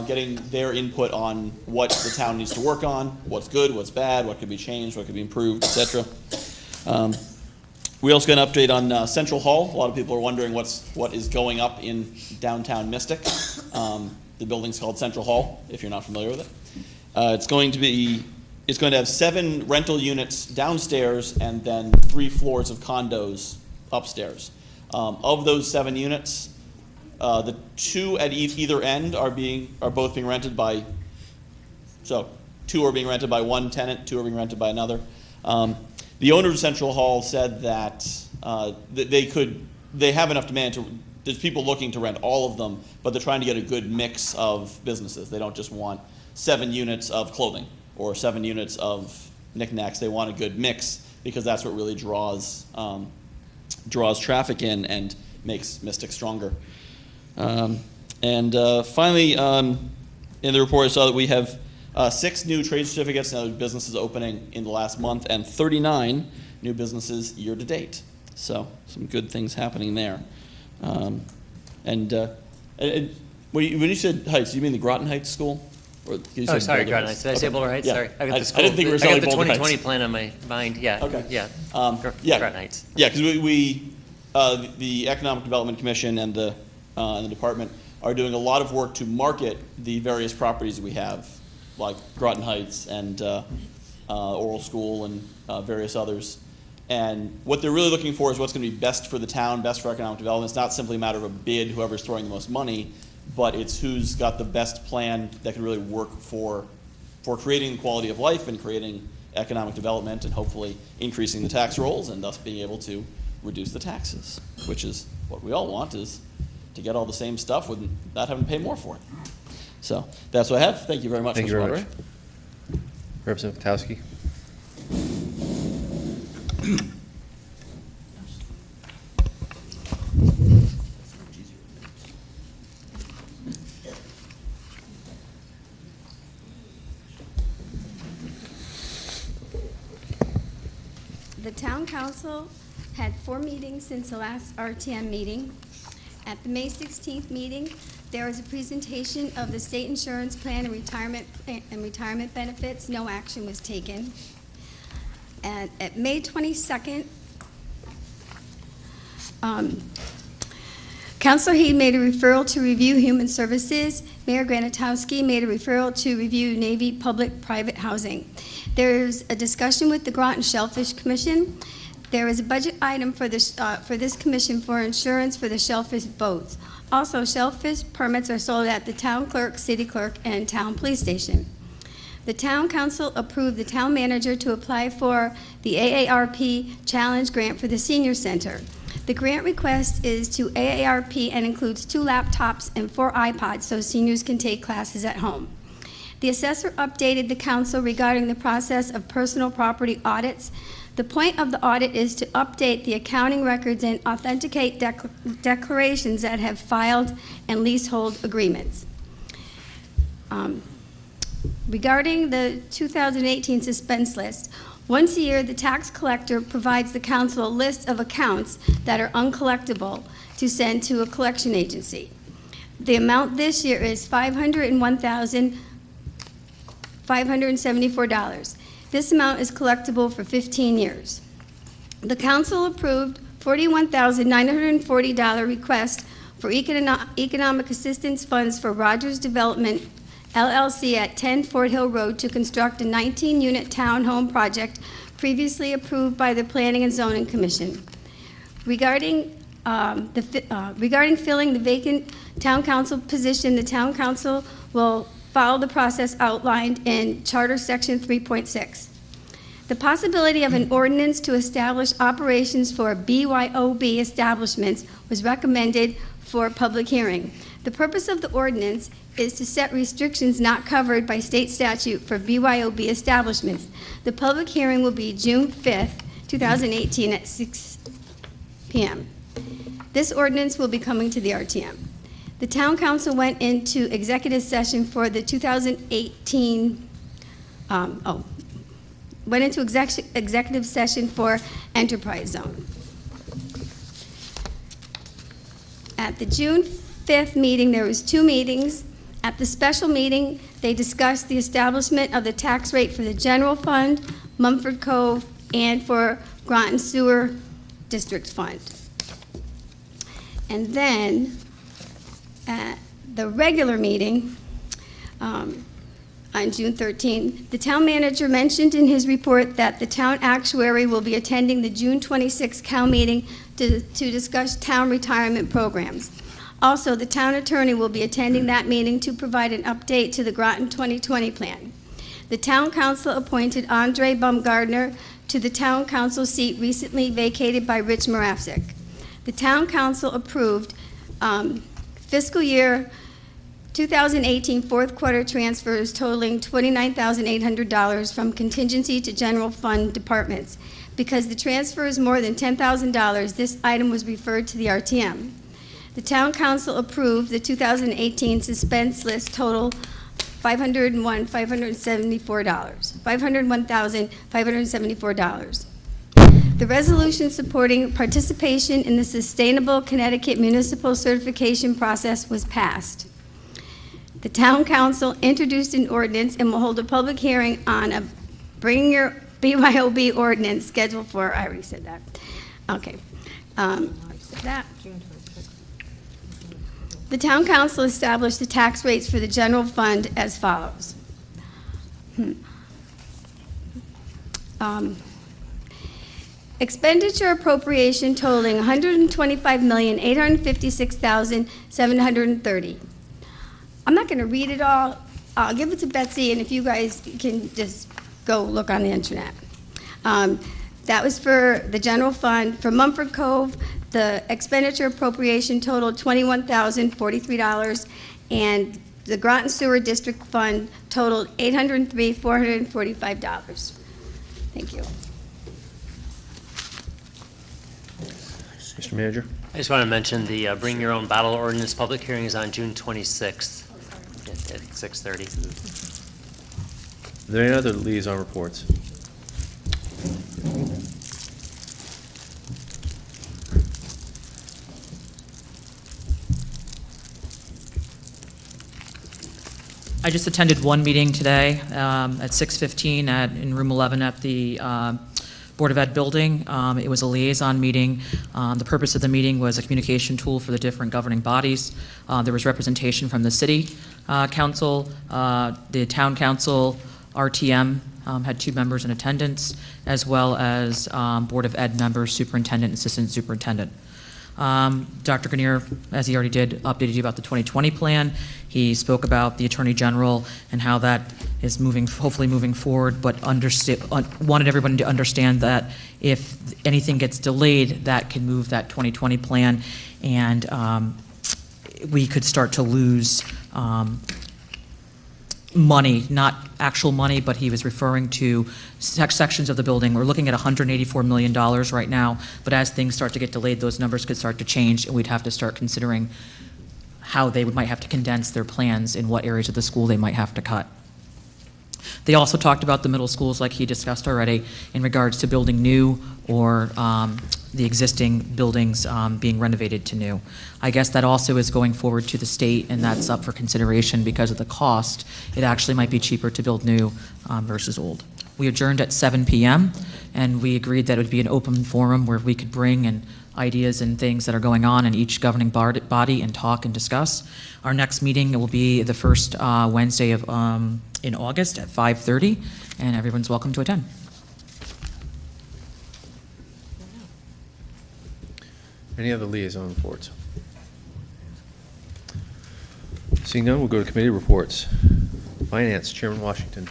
getting their input on what the town needs to work on, what's good, what's bad, what could be changed, what could be improved, etc. We also got an update on Central Hall. A lot of people are wondering what is going up in downtown Mystic. The building's called Central Hall, if you're not familiar with it. It's going to have 7 rental units downstairs and then 3 floors of condos upstairs. Of those 7 units, the 2 at either end are both being rented by. So 2 are being rented by one tenant, 2 are being rented by another. The owners of Central Hall said that they have enough demand there's people looking to rent all of them, but they're trying to get a good mix of businesses. They don't just want 7 units of clothing or 7 units of knickknacks. They want a good mix because that's what really draws traffic in and makes Mystic stronger. Finally, in the report I saw that we have 6 new trade certificates and other businesses opening in the last month, and 39 new businesses year to date. So some good things happening there. When you said Heights, do you mean the Groton Heights School? Or you said sorry, Boulder Groton Heights. Did I say Boulder Heights? Yeah. Sorry, I got the school. I didn't think we were I got selling the Boulder 2020 Heights. plan on my mind. Yeah. Okay. Yeah. Yeah. Groton Heights. Yeah, because the Economic Development Commission and the department are doing a lot of work to market the various properties we have, like Groton Heights and Oral School and various others. And what they're really looking for is what's going to be best for the town, best for economic development. It's not simply a matter of a bid, whoever's throwing the most money, but it's who's got the best plan that can really work for creating quality of life and creating economic development and hopefully increasing the tax rolls and thus being able to reduce the taxes, which is what we all want, is to get all the same stuff with not having to pay more for it. So that's what I have. Thank you very much, Thank you Mr. very Moderator. much. Representative Potowski. The town council had 4 meetings since the last RTM meeting. At the May 16th meeting, there was a presentation of the state insurance plan and retirement benefits. No action was taken. And at May 22nd, Councilor Heed made a referral to review human services. Mayor Granatowski made a referral to review Navy public-private housing. There's a discussion with the Groton Shellfish Commission. There is a budget item for this commission for insurance for the shellfish boats. Also, shellfish permits are sold at the town clerk, city clerk, and town police station. The town council approved the town manager to apply for the AARP Challenge Grant for the senior center. The grant request is to AARP and includes 2 laptops and 4 iPods so seniors can take classes at home. The assessor updated the council regarding the process of personal property audits. The point of the audit is to update the accounting records and authenticate declarations that have filed and leasehold agreements. Regarding the 2018 suspense list, once a year, the tax collector provides the council a list of accounts that are uncollectible to send to a collection agency. The amount this year is $501,574. This amount is collectible for 15 years. The council approved $41,940 request for economic assistance funds for Rogers Development LLC at 10 Fort Hill Road to construct a 19-unit townhome project previously approved by the Planning and Zoning Commission. Regarding filling the vacant town council position, the town council will follow the process outlined in Charter Section 3.6. The possibility of an ordinance to establish operations for BYOB establishments was recommended for public hearing. The purpose of the ordinance is to set restrictions not covered by state statute for BYOB establishments. The public hearing will be June 5th, 2018 at 6 p.m. This ordinance will be coming to the RTM. The Town Council went into executive session for the 2018, went into executive session for Enterprise Zone. At the June 5th meeting, there was 2 meetings. At the special meeting, they discussed the establishment of the tax rate for the general fund, Mumford Cove, and for Groton Sewer District Fund. And then, at the regular meeting, on June 13, the town manager mentioned in his report that the town actuary will be attending the June 26 Cal meeting to discuss town retirement programs. Also, the town attorney will be attending that meeting to provide an update to the Groton 2020 plan. The town council appointed Andre Baumgardner to the town council seat recently vacated by Rich Moravsik. The town council approved fiscal year 2018 fourth quarter transfers totaling $29,800 from contingency to general fund departments. Because the transfer is more than $10,000, this item was referred to the RTM. The town council approved the 2018 suspense list total $501,574. The resolution supporting participation in the Sustainable Connecticut Municipal Certification Process was passed. The town council introduced an ordinance and will hold a public hearing on a Bring Your BYOB ordinance scheduled for, I already said that. Okay. I said that. The town council established the tax rates for the general fund as follows. Expenditure appropriation totaling $125,856,730. I'm not going to read it all. I'll give it to Betsy, and if you guys can just go look on the internet. That was for the general fund. For Mumford Cove, the expenditure appropriation totaled $21,043, and the Groton Sewer District Fund totaled $803,445. Thank you. Mr. Manager? I just want to mention the Bring Your Own Bottle ordinance public hearing is on June 26th at 6:30. Are there any other liaison reports? I just attended one meeting today at 6:15 in room 11 at the Board of Ed building. It was a liaison meeting. The purpose of the meeting was a communication tool for the different governing bodies. There was representation from the city council, the town council, RTM had 2 members in attendance, as well as Board of Ed members, superintendent, and assistant superintendent. Dr. Grenier, as he already did, updated you about the 2020 plan. He spoke about the Attorney General and how that is hopefully moving forward, but wanted everybody to understand that if anything gets delayed, that can move that 2020 plan, and we could start to lose money, not actual money, but he was referring to sections of the building. We're looking at $184 million right now, but as things start to get delayed, those numbers could start to change, and we'd have to start considering how they might have to condense their plans in what areas of the school they might have to cut. They also talked about the middle schools, like he discussed already, in regards to building new or the existing buildings being renovated to new. I guess that also is going forward to the state, and that's up for consideration because of the cost. It actually might be cheaper to build new versus old. We adjourned at 7 p.m., and we agreed that it would be an open forum where we could bring in ideas and things that are going on in each governing body and talk and discuss. Our next meeting will be the first Wednesday of in August at 5:30, and everyone's welcome to attend. Any other liaison reports? Seeing none, we'll go to committee reports. Finance, Chairman Washington.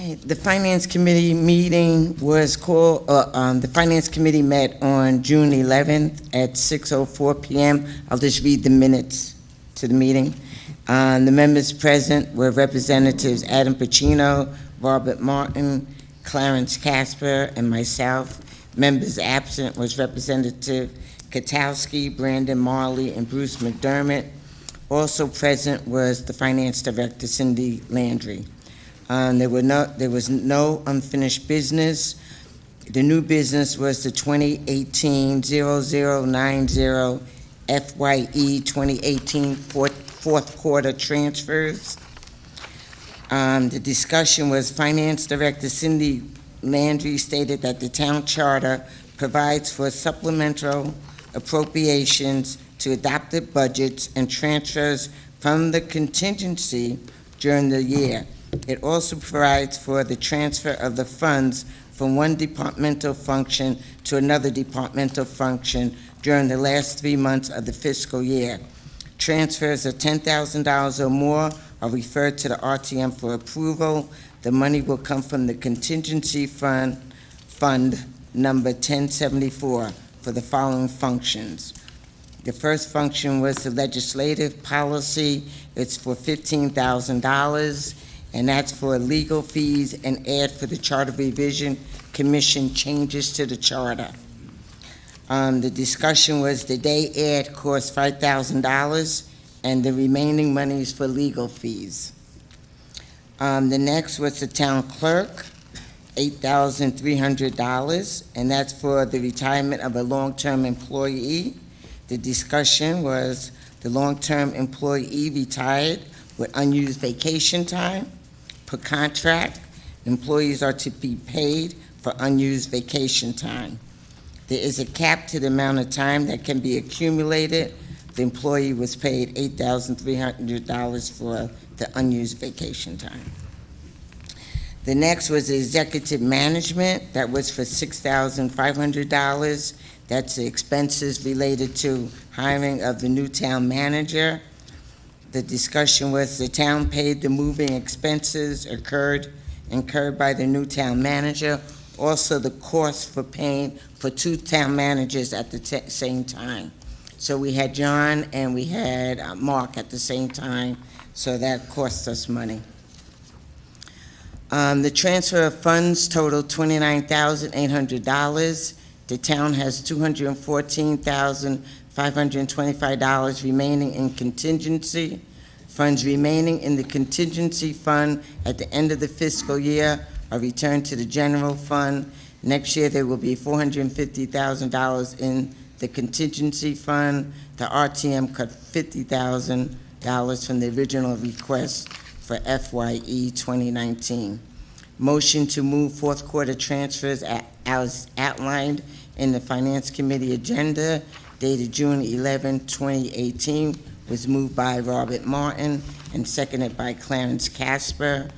Okay, the Finance Committee meeting was called, the Finance Committee met on June 11th at 6:04 p.m. I'll just read the minutes to the meeting. The members present were Representatives Adam Pacino, Robert Martin, Clarence Casper, and myself. Members absent was Representative Katowski, Brandon Marley, and Bruce McDermott. Also present was the Finance Director, Cindy Landry. There was no unfinished business. The new business was the 2018-0090 FYE 2018 fourth quarter transfers. The discussion was Finance Director Cindy Landry stated that the town charter provides for supplemental appropriations to adopted budgets and transfers from the contingency during the year. It also provides for the transfer of the funds from one departmental function to another departmental function during the last 3 months of the fiscal year. Transfers of $10,000 or more are referred to the RTM for approval. The money will come from the contingency fund number 1074 for the following functions. The first function was the legislative policy. It's for $15,000, and that's for legal fees and ad for the Charter Revision Commission changes to the charter. The discussion was the day ad cost $5,000, and the remaining money is for legal fees. The next was the town clerk, $8,300, and that's for the retirement of a long-term employee. The discussion was the long-term employee retired with unused vacation time. Per contract, employees are to be paid for unused vacation time. There is a cap to the amount of time that can be accumulated. The employee was paid $8,300 for the unused vacation time. The next was the executive management. That was for $6,500. That's the expenses related to hiring of the new town manager. The discussion was the town paid the moving expenses incurred by the new town manager. Also, the cost for paying for two town managers at the same time. So we had John and we had Mark at the same time, so that cost us money. The transfer of funds totaled $29,800. The town has $214,525 remaining in contingency. Funds remaining in the contingency fund at the end of the fiscal year are returned to the general fund. Next year, there will be $450,000 in the contingency fund. The RTM cut $50,000 from the original request for FYE 2019. Motion to move fourth quarter transfers as outlined in the Finance Committee agenda dated June 11, 2018 was moved by Robert Martin and seconded by Clarence Casper.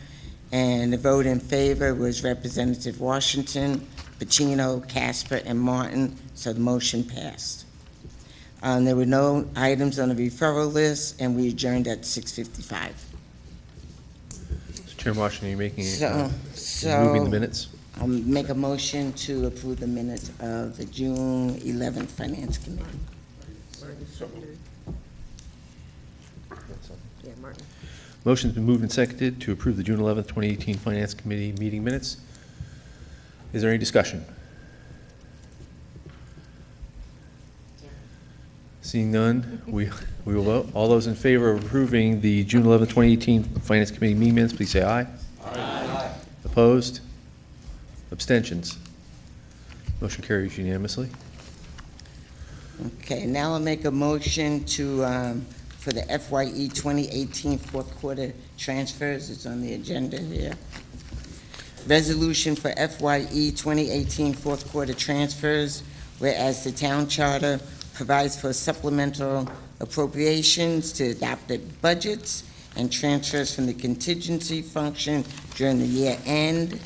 And the vote in favor was Representative Washington, Pacino, Casper, and Martin, so the motion passed. There were no items on the referral list, and we adjourned at 6:55. Chair Washington, are you making moving the minutes? I'll make a motion to approve the minutes of the June 11th Finance Committee. Yeah, Martin. Motion's been moved and seconded to approve the June 11th, 2018 Finance Committee meeting minutes. Is there any discussion? Seeing none, we will vote. All those in favor of approving the June 11th, 2018 Finance Committee meeting minutes, please say aye. Aye. Opposed? Abstentions? Motion carries unanimously. Okay, now I'll make a motion to, for the FYE 2018 fourth quarter transfers. It's on the agenda here. Resolution for FYE 2018 fourth quarter transfers, whereas the town charter provides for supplemental appropriations to adopted budgets and transfers from the contingency function during the year end.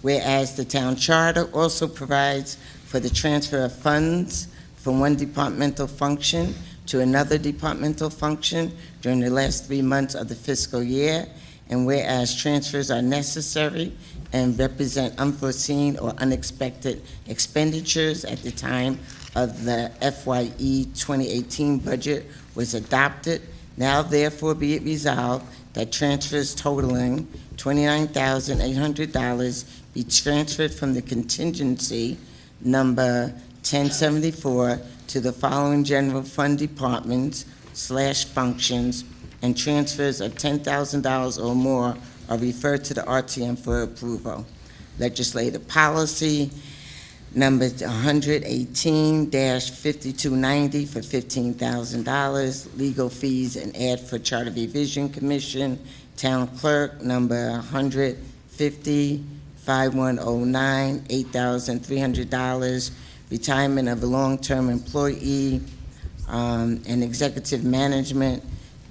Whereas the town charter also provides for the transfer of funds from one departmental function to another departmental function during the last 3 months of the fiscal year. and whereas transfers are necessary and represent unforeseen or unexpected expenditures at the time of the FYE 2018 budget was adopted, now therefore be it resolved that transfers totaling $29,800 be transferred from the contingency number 1074 to the following general fund departments/functions, and transfers of $10,000 or more are referred to the RTM for approval. Legislative policy number 118-5290 for $15,000. Legal fees and ad for Charter Revision Commission. Town clerk number 150-5109, $8,300. Retirement of a long-term employee and executive management,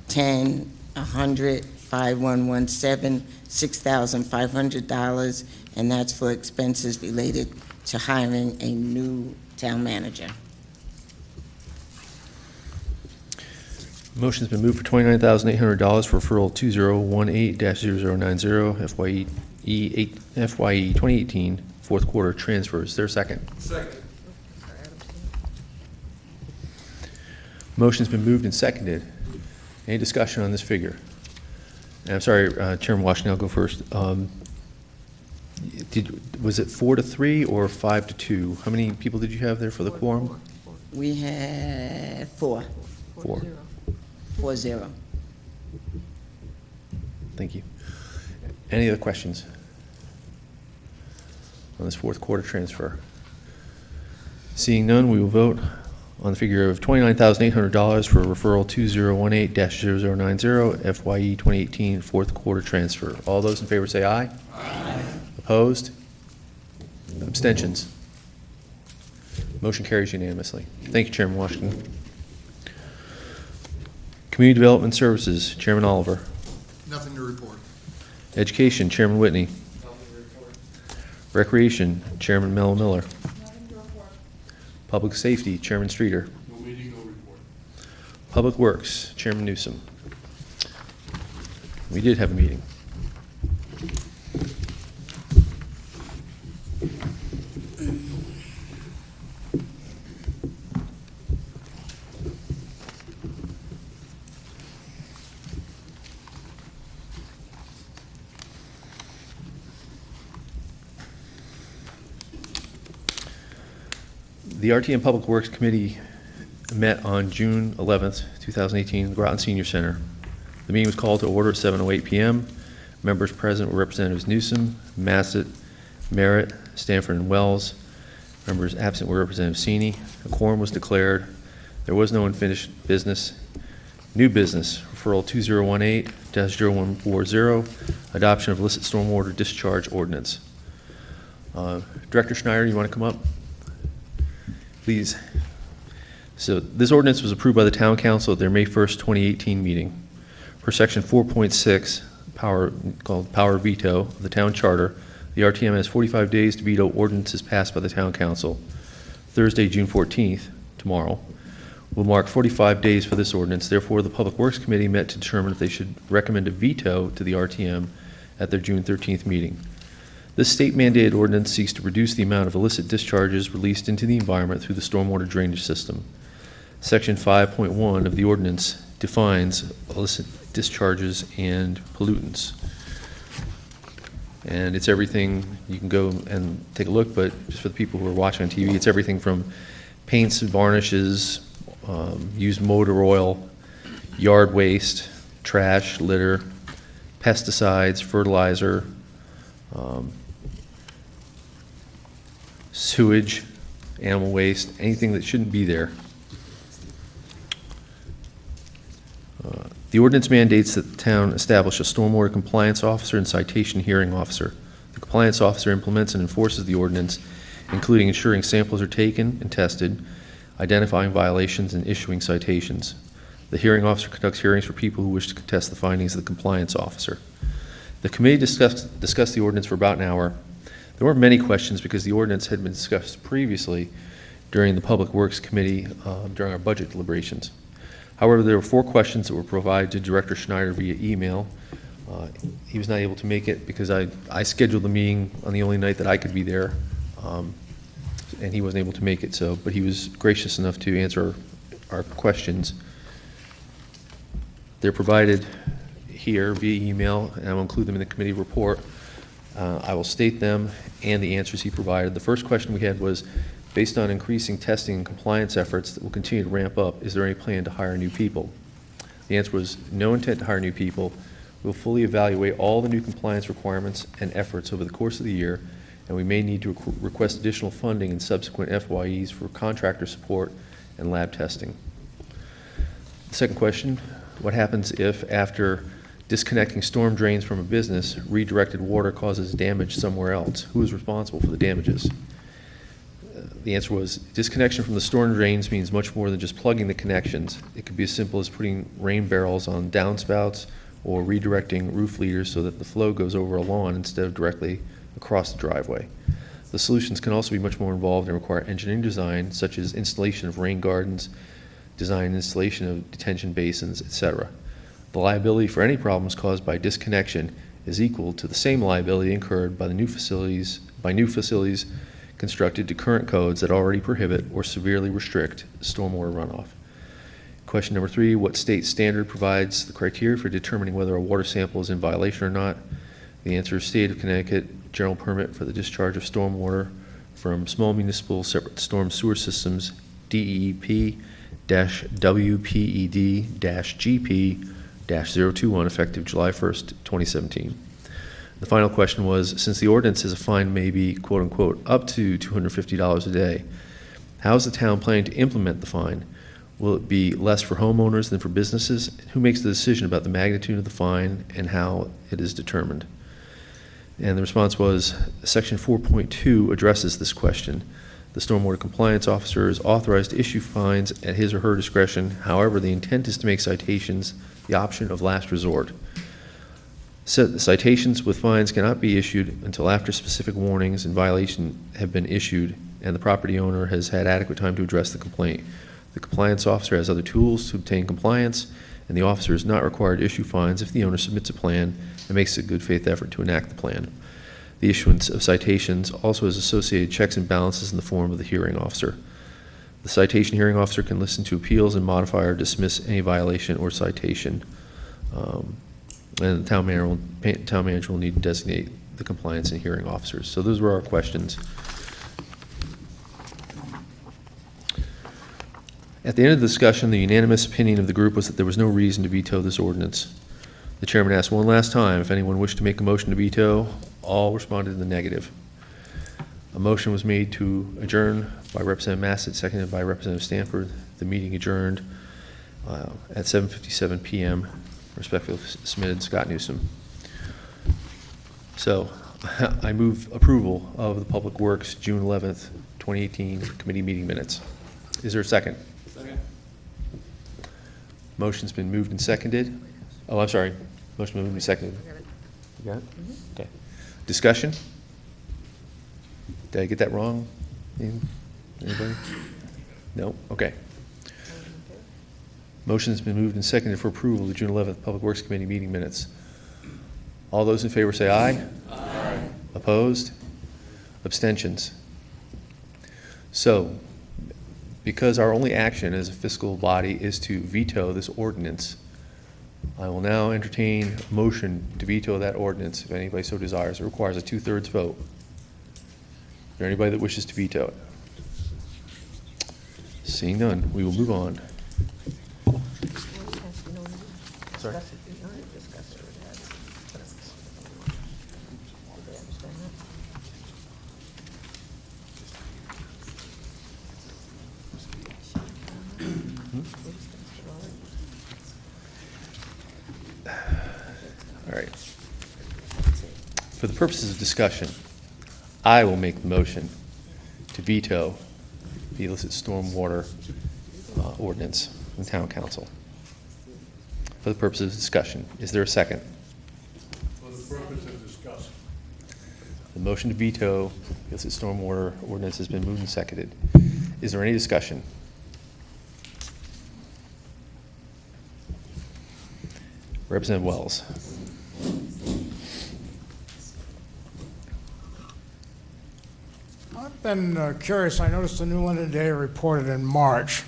10-100-5117, $6,500, and that's for expenses related to hiring a new town manager. Motion's been moved for $29,800 for referral 2018-0090 FYE 2018 fourth quarter transfers. Is there a second? Second. Motion's been moved and seconded. Any discussion on this figure? And I'm sorry, Chairman Washington, I'll go first. Was it 4-3 or 5-2? How many people did you have there for the quorum? We had 4. 4-0. Thank you. Any other questions on this fourth quarter transfer? Seeing none, we will vote on the figure of $29,800 for referral 2018-0090 FYE 2018 fourth quarter transfer. All those in favor say aye. Aye. Opposed? Abstentions? Motion carries unanimously. Thank you, Chairman Washington. Community Development Services, Chairman Oliver. Nothing to report. Education, Chairman Whitney. Nothing to report. Recreation, Chairman Mello Miller. Public Safety, Chairman Streeter. No meeting, no report. Public Works, Chairman Newsom. We did have a meeting. The RTM Public Works Committee met on June 11th, 2018 in the Groton Senior Center. The meeting was called to order at 7:08 p.m. Members present were Representatives Newsom, Massett, Merritt, Stanford, and Wells. Members absent were Representative Sini. A quorum was declared. There was no unfinished business. New business, referral 2018-0140, adoption of illicit stormwater discharge ordinance. Director Schneider, you want to come up? Please. So this ordinance was approved by the Town Council at their May 1st, 2018 meeting. Per Section 4.6, called Power Veto of the Town Charter, the RTM has 45 days to veto ordinances passed by the Town Council. Thursday, June 14th, tomorrow, will mark 45 days for this ordinance. Therefore, the Public Works Committee met to determine if they should recommend a veto to the RTM at their June 13th meeting. This state-mandated ordinance seeks to reduce the amount of illicit discharges released into the environment through the stormwater drainage system. Section 5.1 of the ordinance defines illicit discharges and pollutants. And it's everything, you can go and take a look, but just for the people who are watching on TV, it's everything from paints and varnishes, used motor oil, yard waste, trash, litter, pesticides, fertilizer, sewage, animal waste, anything that shouldn't be there. The ordinance mandates that the town establish a stormwater compliance officer and citation hearing officer. The compliance officer implements and enforces the ordinance, including ensuring samples are taken and tested, identifying violations, and issuing citations. The hearing officer conducts hearings for people who wish to contest the findings of the compliance officer. The committee discussed the ordinance for about an hour. There weren't many questions because the ordinance had been discussed previously during the Public Works Committee during our budget deliberations. However, there were 4 questions that were provided to Director Schneider via email. He was not able to make it because I scheduled the meeting on the only night that I could be there, and he wasn't able to make it. But he was gracious enough to answer our questions. They're provided here via email, and I will include them in the committee report. I will state them and the answers he provided. The first question we had was, based on increasing testing and compliance efforts that will continue to ramp up, is there any plan to hire new people? The answer was no intent to hire new people. We'll fully evaluate all the new compliance requirements and efforts over the course of the year, and we may need to request additional funding in subsequent FYEs for contractor support and lab testing. The second question, what happens if, after disconnecting storm drains from a business, redirected water causes damage somewhere else? Who is responsible for the damages? The answer was disconnection from the storm drains means much more than just plugging the connections. It could be as simple as putting rain barrels on downspouts or redirecting roof leaders so that the flow goes over a lawn instead of directly across the driveway. The solutions can also be much more involved and require engineering design, such as installation of rain gardens, design and installation of detention basins, etc. The liability for any problems caused by disconnection is equal to the same liability incurred by new facilities constructed to current codes that already prohibit or severely restrict stormwater runoff. Question number 3, what state standard provides the criteria for determining whether a water sample is in violation or not? The answer is State of Connecticut General Permit for the Discharge of Stormwater from Small Municipal Separate Storm Sewer Systems, DEP-WPED-GP-021, effective July 1st, 2017. The final question was, since the ordinance says a fine may be, quote unquote, up to $250 a day, how is the town planning to implement the fine? Will it be less for homeowners than for businesses? Who makes the decision about the magnitude of the fine and how it is determined? And the response was, Section 4.2 addresses this question. The stormwater compliance officer is authorized to issue fines at his or her discretion. However, the intent is to make citations the option of last resort. Citations with fines cannot be issued until after specific warnings and violation have been issued and the property owner has had adequate time to address the complaint. The compliance officer has other tools to obtain compliance, and the officer is not required to issue fines if the owner submits a plan and makes a good faith effort to enact the plan. The issuance of citations also has associated checks and balances in the form of the hearing officer. The citation hearing officer can listen to appeals and modify or dismiss any violation or citation. And the town manager will need to designate the compliance and hearing officers. So those were our questions. At the end of the discussion, the unanimous opinion of the group was that there was no reason to veto this ordinance. The chairman asked one last time if anyone wished to make a motion to veto. All responded in the negative. A motion was made to adjourn by Representative Massett, seconded by Representative Stanford. The meeting adjourned at 7:57 p.m. Respectfully submitted, Scott Newsom. So I move approval of the Public Works June 11th, 2018 committee meeting minutes. Is there a second? Second. Motion's been moved and seconded. Oh, I'm sorry. Motion moved and seconded. You got it? Okay. Discussion? Did I get that wrong? Anybody? No? Okay. Motion has been moved and seconded for approval of the June 11th Public Works Committee meeting minutes. All those in favor say aye. Aye. Opposed? Abstentions? So, because our only action as a fiscal body is to veto this ordinance, I will now entertain a motion to veto that ordinance if anybody so desires. It requires a 2/3 vote. Is there anybody that wishes to veto it? Seeing none, we will move on. Sorry. All right. For the purposes of discussion, I will make the motion to veto the illicit stormwater ordinance in Town Council. For the purposes of discussion, is there a second? For the purpose of discussion. The motion to veto the illicit stormwater ordinance has been moved and seconded. Is there any discussion? Representative Wells. been curious. I noticed the New London Day reported in March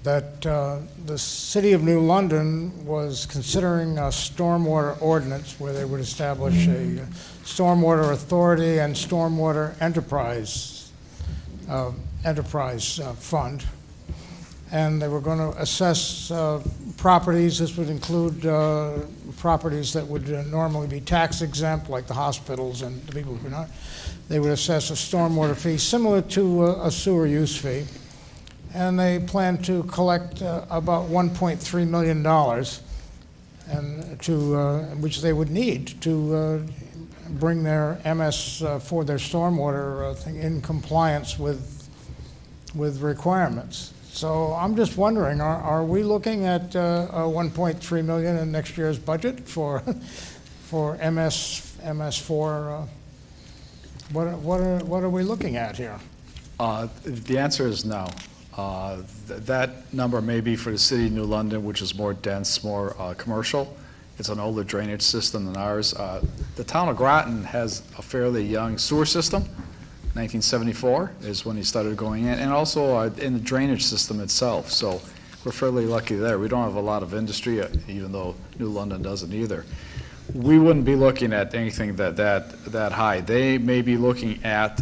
that the city of New London was considering a stormwater ordinance where they would establish a stormwater authority and stormwater enterprise fund. And they were going to assess properties. This would include properties that would normally be tax exempt, like the hospitals and the people who are not. They would assess a stormwater fee similar to a sewer use fee. And they plan to collect about $1.3 million, and which they would need to bring their MS for their stormwater thing in compliance with requirements. So I'm just wondering, are we looking at $1.3 million in next year's budget for MS4? What are we looking at here? The answer is no. That number may be for the city of New London, which is more dense, more commercial. It's an older drainage system than ours. The town of Groton has a fairly young sewer system. 1974 is when he started going in, and also in the drainage system itself. So we're fairly lucky there. We don't have a lot of industry, even though New London doesn't either. We wouldn't be looking at anything that high. They may be looking at,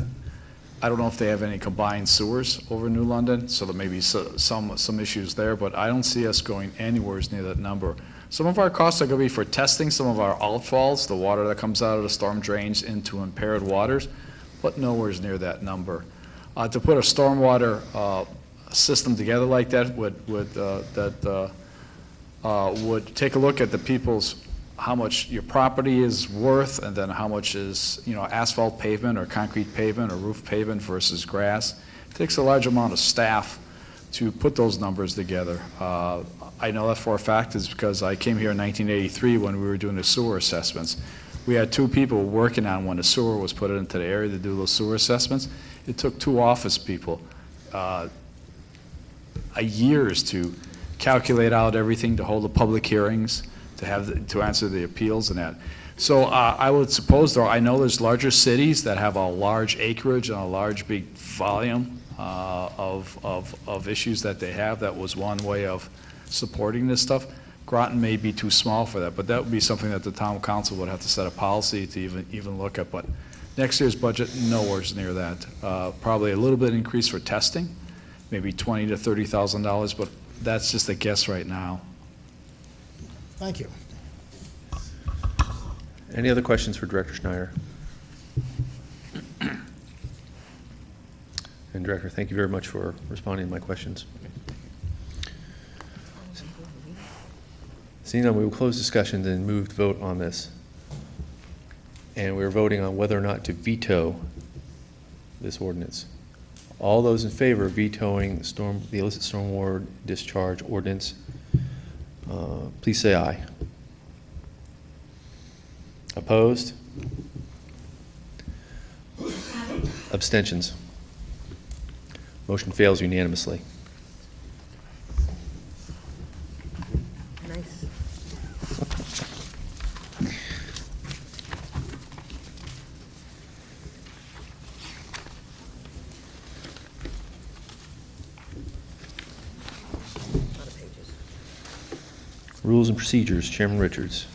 I don't know if they have any combined sewers over New London, so there may be some issues there, but I don't see us going anywhere near that number. Some of our costs are going to be for testing some of our outfalls, the water that comes out of the storm drains into impaired waters, but nowhere near that number. To put a stormwater system together like that would take a look at the people's, how much your property is worth, and then how much is, asphalt pavement or concrete pavement or roof pavement versus grass. It takes a large amount of staff to put those numbers together. I know that for a fact is because I came here in 1983 when we were doing the sewer assessments. We had 2 people working on when the sewer was put into the area to do those sewer assessments. It took 2 office people years to calculate out everything, to hold the public hearings, to answer the appeals and that. So I would suppose, though, I know there's larger cities that have a large acreage and a large big volume of issues that they have. That was one way of supporting this stuff. Groton may be too small for that, but that would be something that the town council would have to set a policy to even look at. But next year's budget, nowhere near that. Probably a little bit increase for testing, maybe $20,000 to $30,000, but that's just a guess right now. Thank you. Any other questions for Director Schneider? And Director, thank you very much for responding to my questions. Seeing none, we will close discussions and move to vote on this. And we're voting on whether or not to veto this ordinance. All those in favor of vetoing the illicit stormwater discharge ordinance, please say aye. Opposed? Abstentions? Motion fails unanimously. Nice. Rules and procedures, Chairman Richards.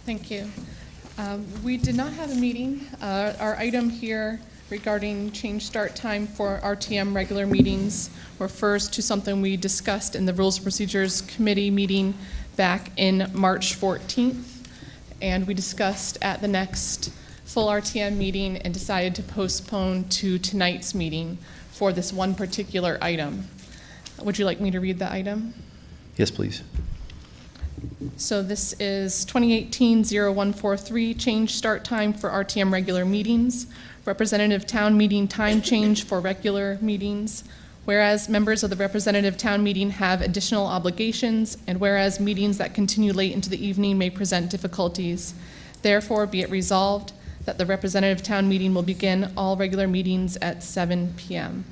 Thank you. We did not have a meeting. Our item here regarding change start time for RTM regular meetings refers to something we discussed in the Rules and Procedures Committee meeting back in March 14th. And we discussed at the next full RTM meeting and decided to postpone to tonight's meeting for this one particular item. Would you like me to read the item? Yes, please. So this is 2018-0143, change start time for RTM regular meetings, representative town meeting time change for regular meetings, whereas members of the representative town meeting have additional obligations, and whereas meetings that continue late into the evening may present difficulties. Therefore, be it resolved that the representative town meeting will begin all regular meetings at 7 p.m.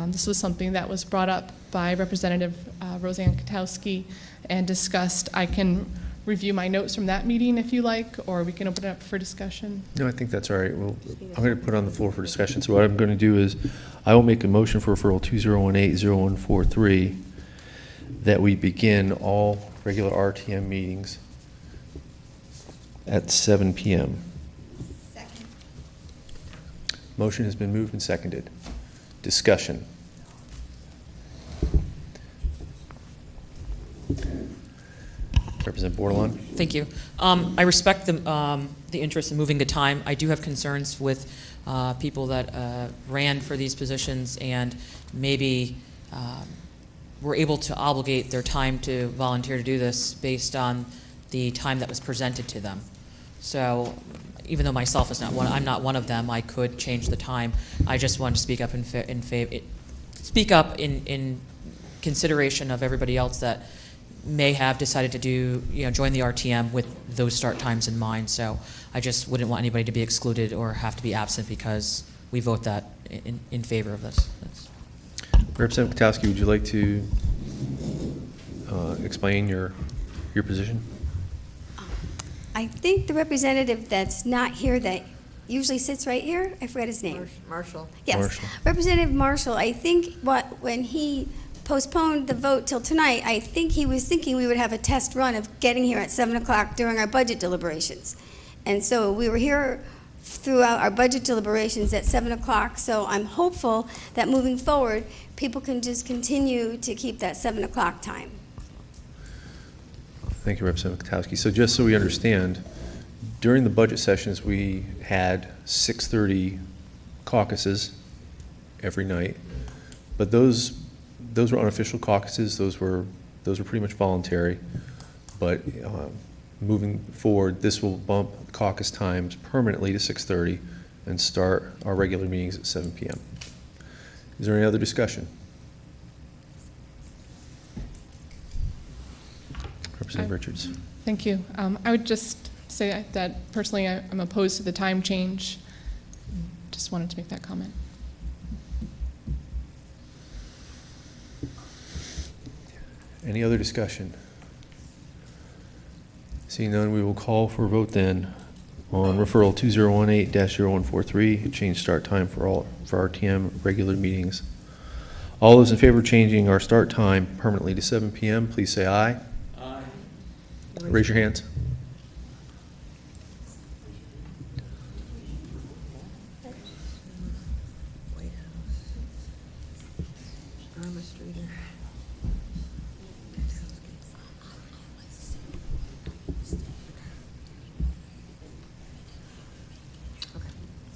This was something that was brought up by Representative Roseanne Katowski and discussed. I can review my notes from that meeting if you like, or we can open it up for discussion. No, I think that's all right. Well, I'm going to put it on the floor for discussion. So what I'm going to do is I will make a motion for referral 2018-0143 that we begin all regular RTM meetings at 7 p.m. Second. Motion has been moved and seconded. Discussion. Representative Bordelon. Thank you. I respect the interest in moving the time. I do have concerns with people that ran for these positions and maybe were able to obligate their time to volunteer to do this based on the time that was presented to them. So even though myself is not one, I'm not one of them, I could change the time. I just wanted to speak up in consideration of everybody else that may have decided to do, join the RTM with those start times in mind. So I just wouldn't want anybody to be excluded or have to be absent because we vote that in favor of this. Representative Kwiatkowski, would you like to explain your position? I think the representative that's not here that usually sits right here, I forgot his name. Marshall. Yes, Marshall. Representative Marshall, I think when he postponed the vote till tonight, I think he was thinking we would have a test run of getting here at 7 o'clock during our budget deliberations. And so we were here throughout our budget deliberations at 7 o'clock, so I'm hopeful that moving forward, people can just continue to keep that 7 o'clock time. Thank you, Representative Kwiatkowski. So just so we understand, during the budget sessions, we had 6:30 caucuses every night, but those were unofficial caucuses. Those were pretty much voluntary. But moving forward, this will bump caucus times permanently to 6:30 and start our regular meetings at 7 p.m. Is there any other discussion? Representative Richards. Thank you. I would just say that personally I'm opposed to the time change. Just wanted to make that comment. Any other discussion? Seeing none, we will call for a vote then on referral 2018-0143, change start time for RTM regular meetings. All those in favor of changing our start time permanently to 7 p.m., please say aye. Aye. Raise your hands.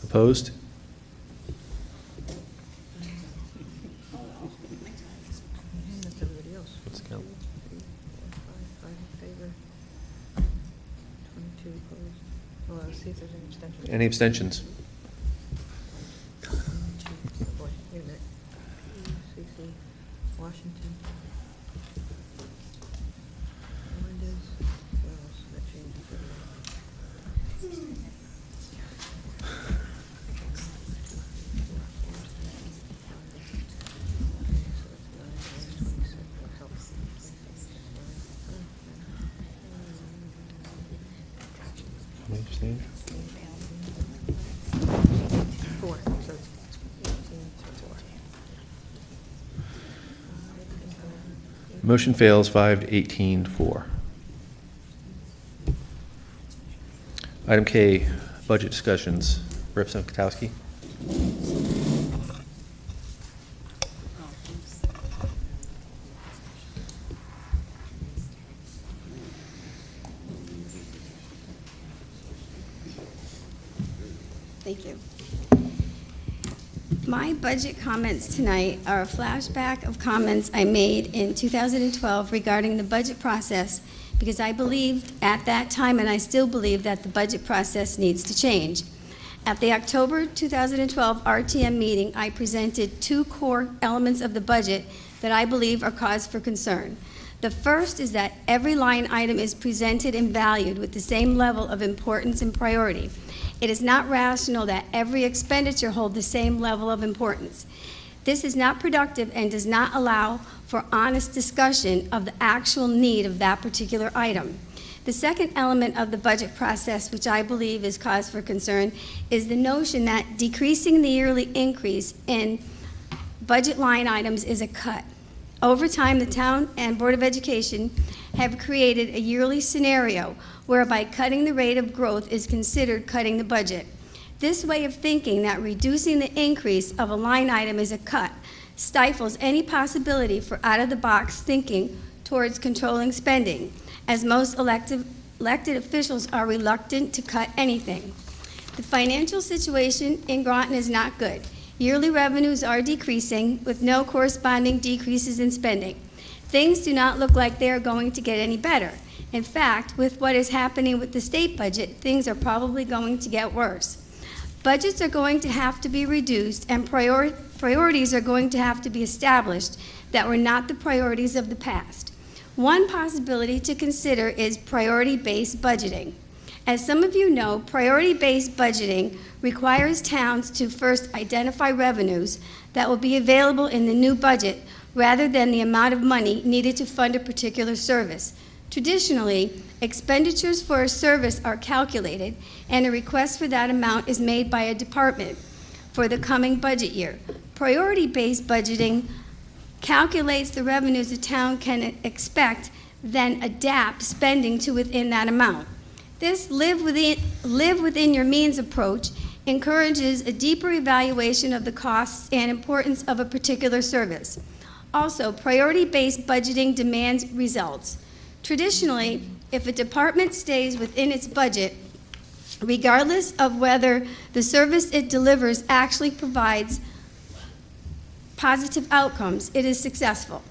Opposed? What's the count? 5 in favor, 22 opposed. Well, let's see if there's any abstentions. Any abstentions? Wait a minute. CC, Washington. Melendez. What else? That changes everything. Any abstain? 4, so it's 18 to 4. Motion fails 5 to 18-4. Item K, budget discussions. Representative Kwiatkowski. Thank you. My budget comments tonight are a flashback of comments I made in 2012 regarding the budget process, because I believed at that time, and I still believe, that the budget process needs to change. At the October 2012 RTM meeting, I presented 2 core elements of the budget that I believe are cause for concern. The first is that every line item is presented and valued with the same level of importance and priority. It is not rational that every expenditure hold the same level of importance. This is not productive and does not allow for honest discussion of the actual need of that particular item. The second element of the budget process, which I believe is cause for concern, is the notion that decreasing the yearly increase in budget line items is a cut. Over time, the town and Board of Education have created a yearly scenario whereby cutting the rate of growth is considered cutting the budget. This way of thinking that reducing the increase of a line item is a cut stifles any possibility for out-of-the-box thinking towards controlling spending, as most elected officials are reluctant to cut anything. The financial situation in Groton is not good. Yearly revenues are decreasing with no corresponding decreases in spending. Things do not look like they are going to get any better. In fact, with what is happening with the state budget, things are probably going to get worse. Budgets are going to have to be reduced and priorities are going to have to be established that were not the priorities of the past. One possibility to consider is priority-based budgeting. As some of you know, priority-based budgeting requires towns to first identify revenues that will be available in the new budget rather than the amount of money needed to fund a particular service. Traditionally, expenditures for a service are calculated and a request for that amount is made by a department for the coming budget year. Priority-based budgeting calculates the revenues a town can expect, then adapt spending to within that amount. This live within your means approach encourages a deeper evaluation of the costs and importance of a particular service. Also, priority-based budgeting demands results. Traditionally, if a department stays within its budget, regardless of whether the service it delivers actually provides positive outcomes, it is successful.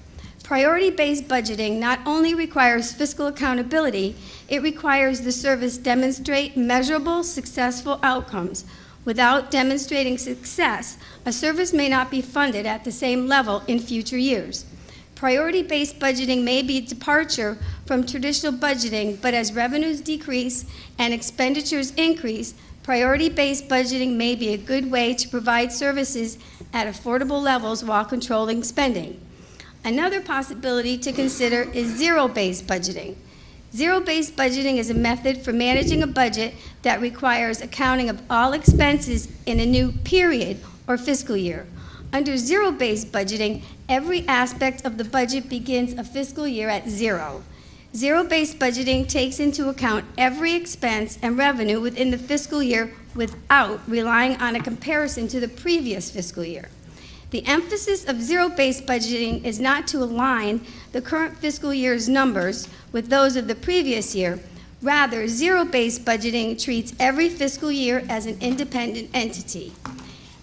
Priority-based budgeting not only requires fiscal accountability, it requires the service demonstrate measurable, successful outcomes. Without demonstrating success, a service may not be funded at the same level in future years. Priority-based budgeting may be a departure from traditional budgeting, but as revenues decrease and expenditures increase, priority-based budgeting may be a good way to provide services at affordable levels while controlling spending. Another possibility to consider is zero-based budgeting. Zero-based budgeting is a method for managing a budget that requires accounting of all expenses in a new period or fiscal year. Under zero-based budgeting, every aspect of the budget begins a fiscal year at zero. Zero-based budgeting takes into account every expense and revenue within the fiscal year without relying on a comparison to the previous fiscal year. The emphasis of zero-based budgeting is not to align the current fiscal year's numbers with those of the previous year. Rather, zero-based budgeting treats every fiscal year as an independent entity.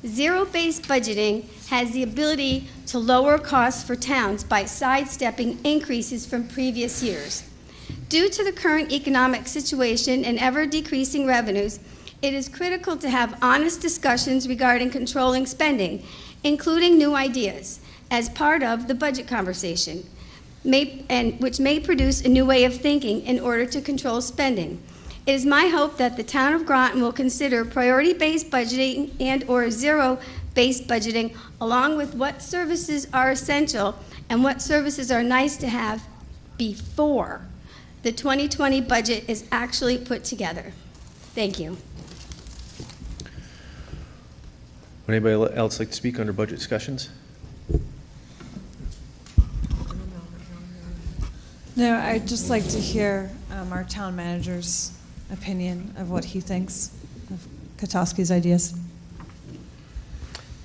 Zero-based budgeting has the ability to lower costs for towns by sidestepping increases from previous years. Due to the current economic situation and ever-decreasing revenues, it is critical to have honest discussions regarding controlling spending, including new ideas, as part of the budget conversation, which may produce a new way of thinking in order to control spending. It is my hope that the town of Groton will consider priority-based budgeting and/or zero-based budgeting, along with what services are essential and what services are nice to have before the 2020 budget is actually put together. Thank you. Would anybody else like to speak under budget discussions? No, I'd just like to hear our town manager's opinion of what he thinks of Kotowski's ideas.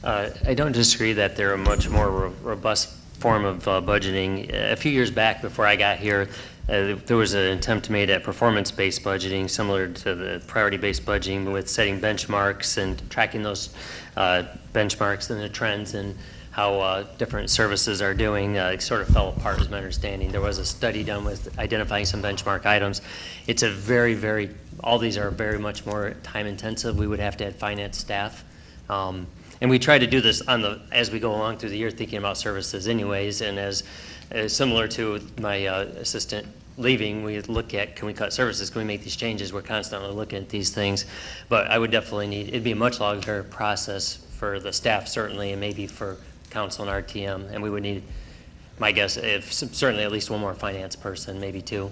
I don't disagree that they're a much more robust form of budgeting. A few years back, before I got here, there was an attempt made at performance-based budgeting, similar to the priority-based budgeting, with setting benchmarks and tracking those benchmarks and the trends and how different services are doing. It sort of fell apart, is my understanding. There was a study done with identifying some benchmark items. It's a very, all these are very much more time-intensive. We would have to have finance staff. And we try to do this as we go along through the year, thinking about services anyways, and as similar to my assistant leaving, we look at, can we cut services, can we make these changes? We're constantly looking at these things, but I would definitely it'd be a much longer process for the staff certainly, and maybe for council and RTM, and we would need, my guess, if certainly at least one more finance person, maybe two.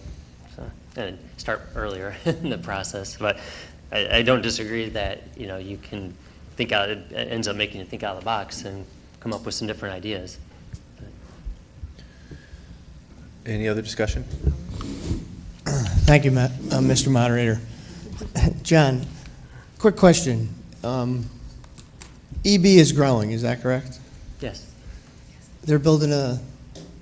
So, and start earlier in the process. But I don't disagree that, you know, you can think out, it ends up making you think out of the box and come up with some different ideas. Any other discussion? Thank you, Mr. Moderator. John, quick question. EB is growing, is that correct? Yes. They're building a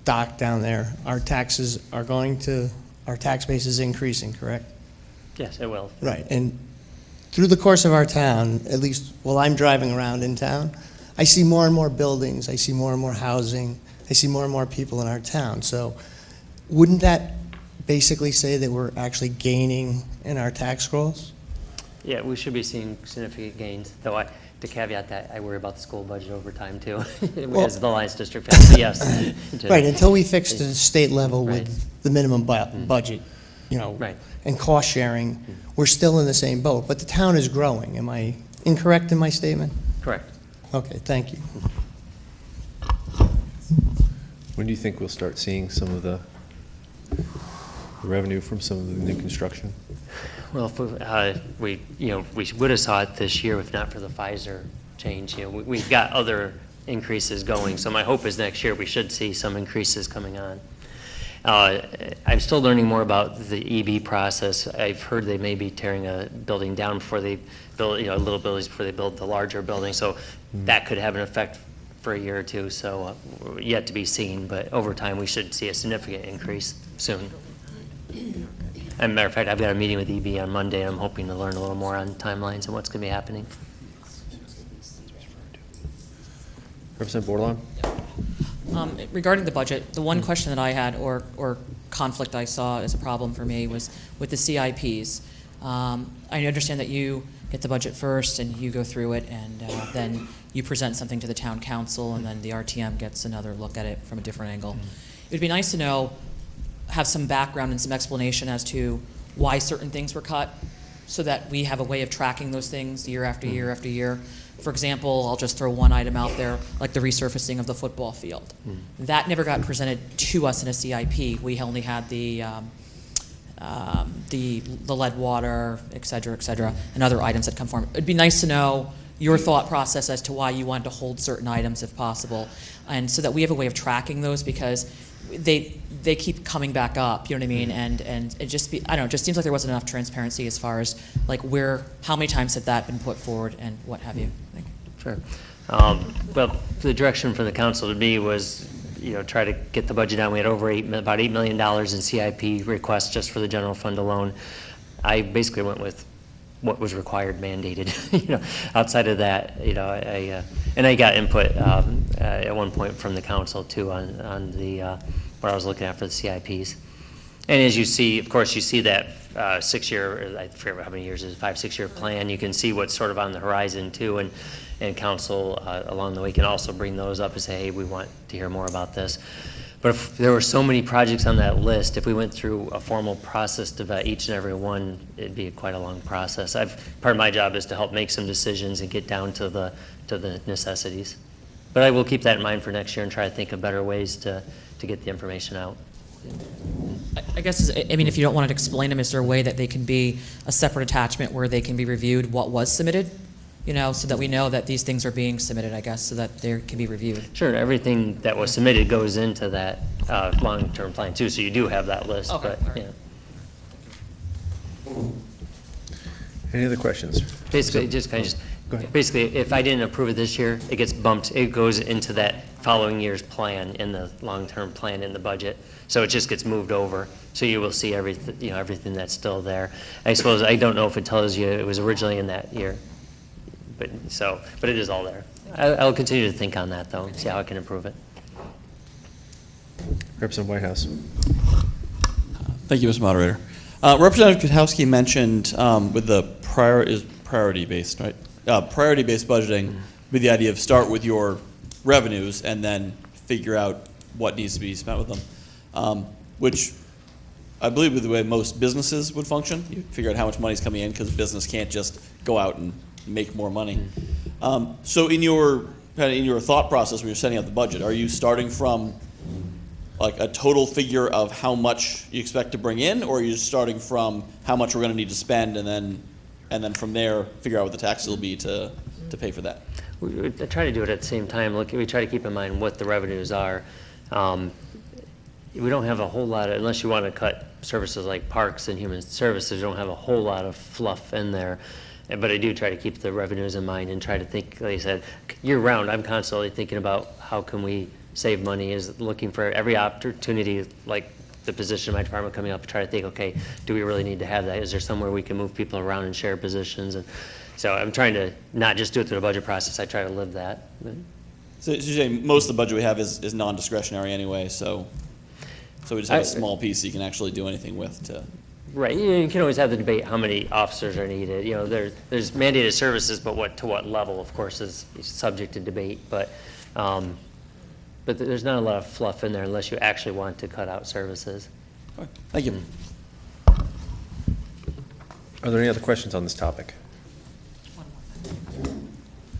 dock down there. Our taxes are going to, our tax base is increasing, correct? Yes, it will. Right, and through the course of our town, at least while I'm driving around in town, I see more and more buildings, I see more and more housing, I see more and more people in our town. So wouldn't that basically say that we're actually gaining in our tax rolls? Yeah, we should be seeing significant gains, though to caveat that, I worry about the school budget over time too, as the Alliance District has, yes. Right, until we fix the state level Right. with the minimum budget, you know, Right. and cost sharing, we're still in the same boat, but the town is growing. Am I incorrect in my statement? Correct. Okay, thank you. When do you think we'll start seeing some of the revenue from some of the new construction? Well, if we would have saw it this year if not for the Pfizer change. You know, we've got other increases going, so my hope is next year we should see some increases coming on. I'm still learning more about the EB process. I've heard they may be tearing a building down before they build, little buildings before they build the larger building, so that could have an effect for a year or two, so yet to be seen, but over time we should see a significant increase soon. As a matter of fact, I've got a meeting with EB on Monday. I'm hoping to learn a little more on timelines and what's going to be happening. Representative Bordelon? Regarding the budget, the one question that I had, or conflict I saw as a problem for me, was with the CIPs. I understand that you get the budget first and you go through it, and then you present something to the town council, and then the RTM gets another look at it from a different angle. It would be nice to know, have some background and some explanation as to why certain things were cut, so that we have a way of tracking those things year after year after year. For example, I'll just throw one item out there, like the resurfacing of the football field. That never got presented to us in a CIP. We only had the lead water, et cetera, and other items that come from it. It'd be nice to know your thought process as to why you wanted to hold certain items if possible, and so that we have a way of tracking those, because they keep coming back up, you know what I mean? And it just I don't know, it just seems like there wasn't enough transparency as far as like how many times had that been put forward and what have you. Sure. Well, the direction from the council to me was, try to get the budget down. We had about $8 million in CIP requests just for the general fund alone. I basically went with what was required, mandated. Outside of that, and I got input at one point from the council too on the what I was looking at for the CIPs. And as you see, of course, you see that 6-year, I forget how many years it is, 5-6 year plan. You can see what's sort of on the horizon too, and council along the way can also bring those up and say, hey, we want to hear more about this. But if there were so many projects on that list, if we went through a formal process to vet each and every one, it'd be quite a long process. Part of my job is to help make some decisions and get down to the necessities. But I will keep that in mind for next year and try to think of better ways to get the information out. I guess, if you don't want to explain them, is there a way that they can be a separate attachment where they can be reviewed what was submitted? So that we know that these things are being submitted, I guess, so that they can be reviewed. Sure, everything that was submitted goes into that long-term plan too, so you do have that list. Okay, But, right. Any other questions? Basically, basically, if I didn't approve it this year, it gets bumped. It goes into that following year's plan in the long-term plan in the budget. So it just gets moved over. So you will see everything, everything that's still there. I suppose I don't know if it tells you it was originally in that year, but it is all there. I'll continue to think on that though, and see how I can improve it. Representative Whitehouse. Thank you, Mr. Moderator. Representative Kwiatkowski mentioned with the priority-based, right? Priority-based budgeting with the idea of start with your revenues and then figure out what needs to be spent with them, which I believe is the way most businesses would function. You figure out how much money is coming in because business can't just go out and make more money. So in your kind of in your thought process when you're setting up the budget, are you starting from like a total figure of how much you expect to bring in, or are you just starting from how much we're going to need to spend, and then from there figure out what the taxes will be to pay for that? We try to do it at the same time. Look, we try to keep in mind what the revenues are. We don't have a whole lot of, unless you want to cut services like parks and human services, you don't have a whole lot of fluff in there. But I do try to keep the revenues in mind and try to think, like I said, year round, I'm constantly thinking about how can we save money, is looking for every opportunity, like the position in my department coming up, try to think, okay, do we really need to have that? Is there somewhere we can move people around and share positions? And so I'm trying to not just do it through the budget process, I try to live that. So you're saying most of the budget we have is non-discretionary anyway, so we just have a small piece you can actually do anything with to... Right, you can always have the debate how many officers are needed. You know, there's mandated services, but to what level, of course, is subject to debate. But there's not a lot of fluff in there unless you actually want to cut out services. Thank you. Are there any other questions on this topic?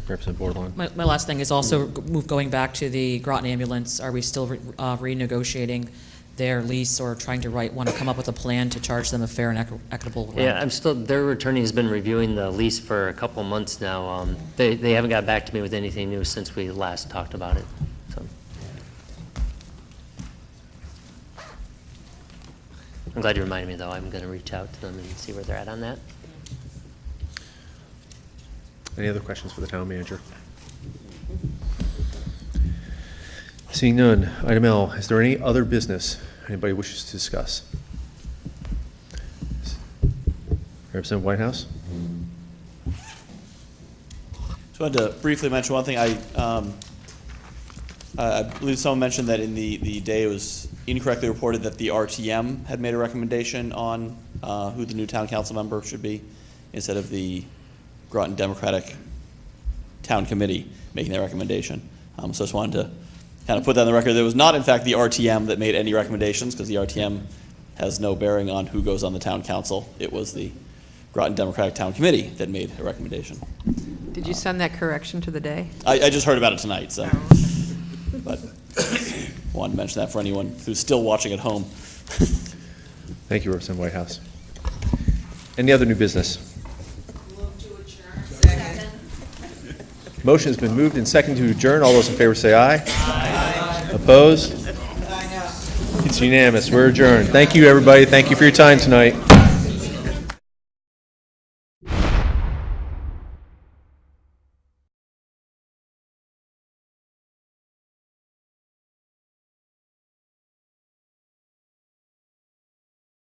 Representative Bordelon. My last thing is also going back to the Groton ambulance. Are we still renegotiating their lease or trying to want to come up with a plan to charge them a fair and equitable rent? Yeah, their attorney has been reviewing the lease for a couple months now. They haven't got back to me with anything new since we last talked about it. So I'm glad you reminded me, though. I'm going to reach out to them and see where they're at on that. Any other questions for the town manager? Seeing none, item L, is there any other business anybody wishes to discuss? Representative Whitehouse? Just wanted to briefly mention one thing. I believe someone mentioned that in the day it was incorrectly reported that the RTM had made a recommendation on who the new town council member should be, instead of the Groton Democratic Town Committee making that recommendation. So I just wanted to kind of put that on the record. There was not, in fact, the RTM that made any recommendations, because the RTM has no bearing on who goes on the town council. It was the Groton Democratic Town Committee that made a recommendation. Did you send that correction to the day? I just heard about it tonight, so. But wanted to mention that for anyone who's still watching at home. Thank you, Representative Whitehouse. Any other new business? Motion has been moved and seconded to adjourn. All those in favor say aye. Aye. Opposed? It's unanimous. We're adjourned. Thank you, everybody. Thank you for your time tonight.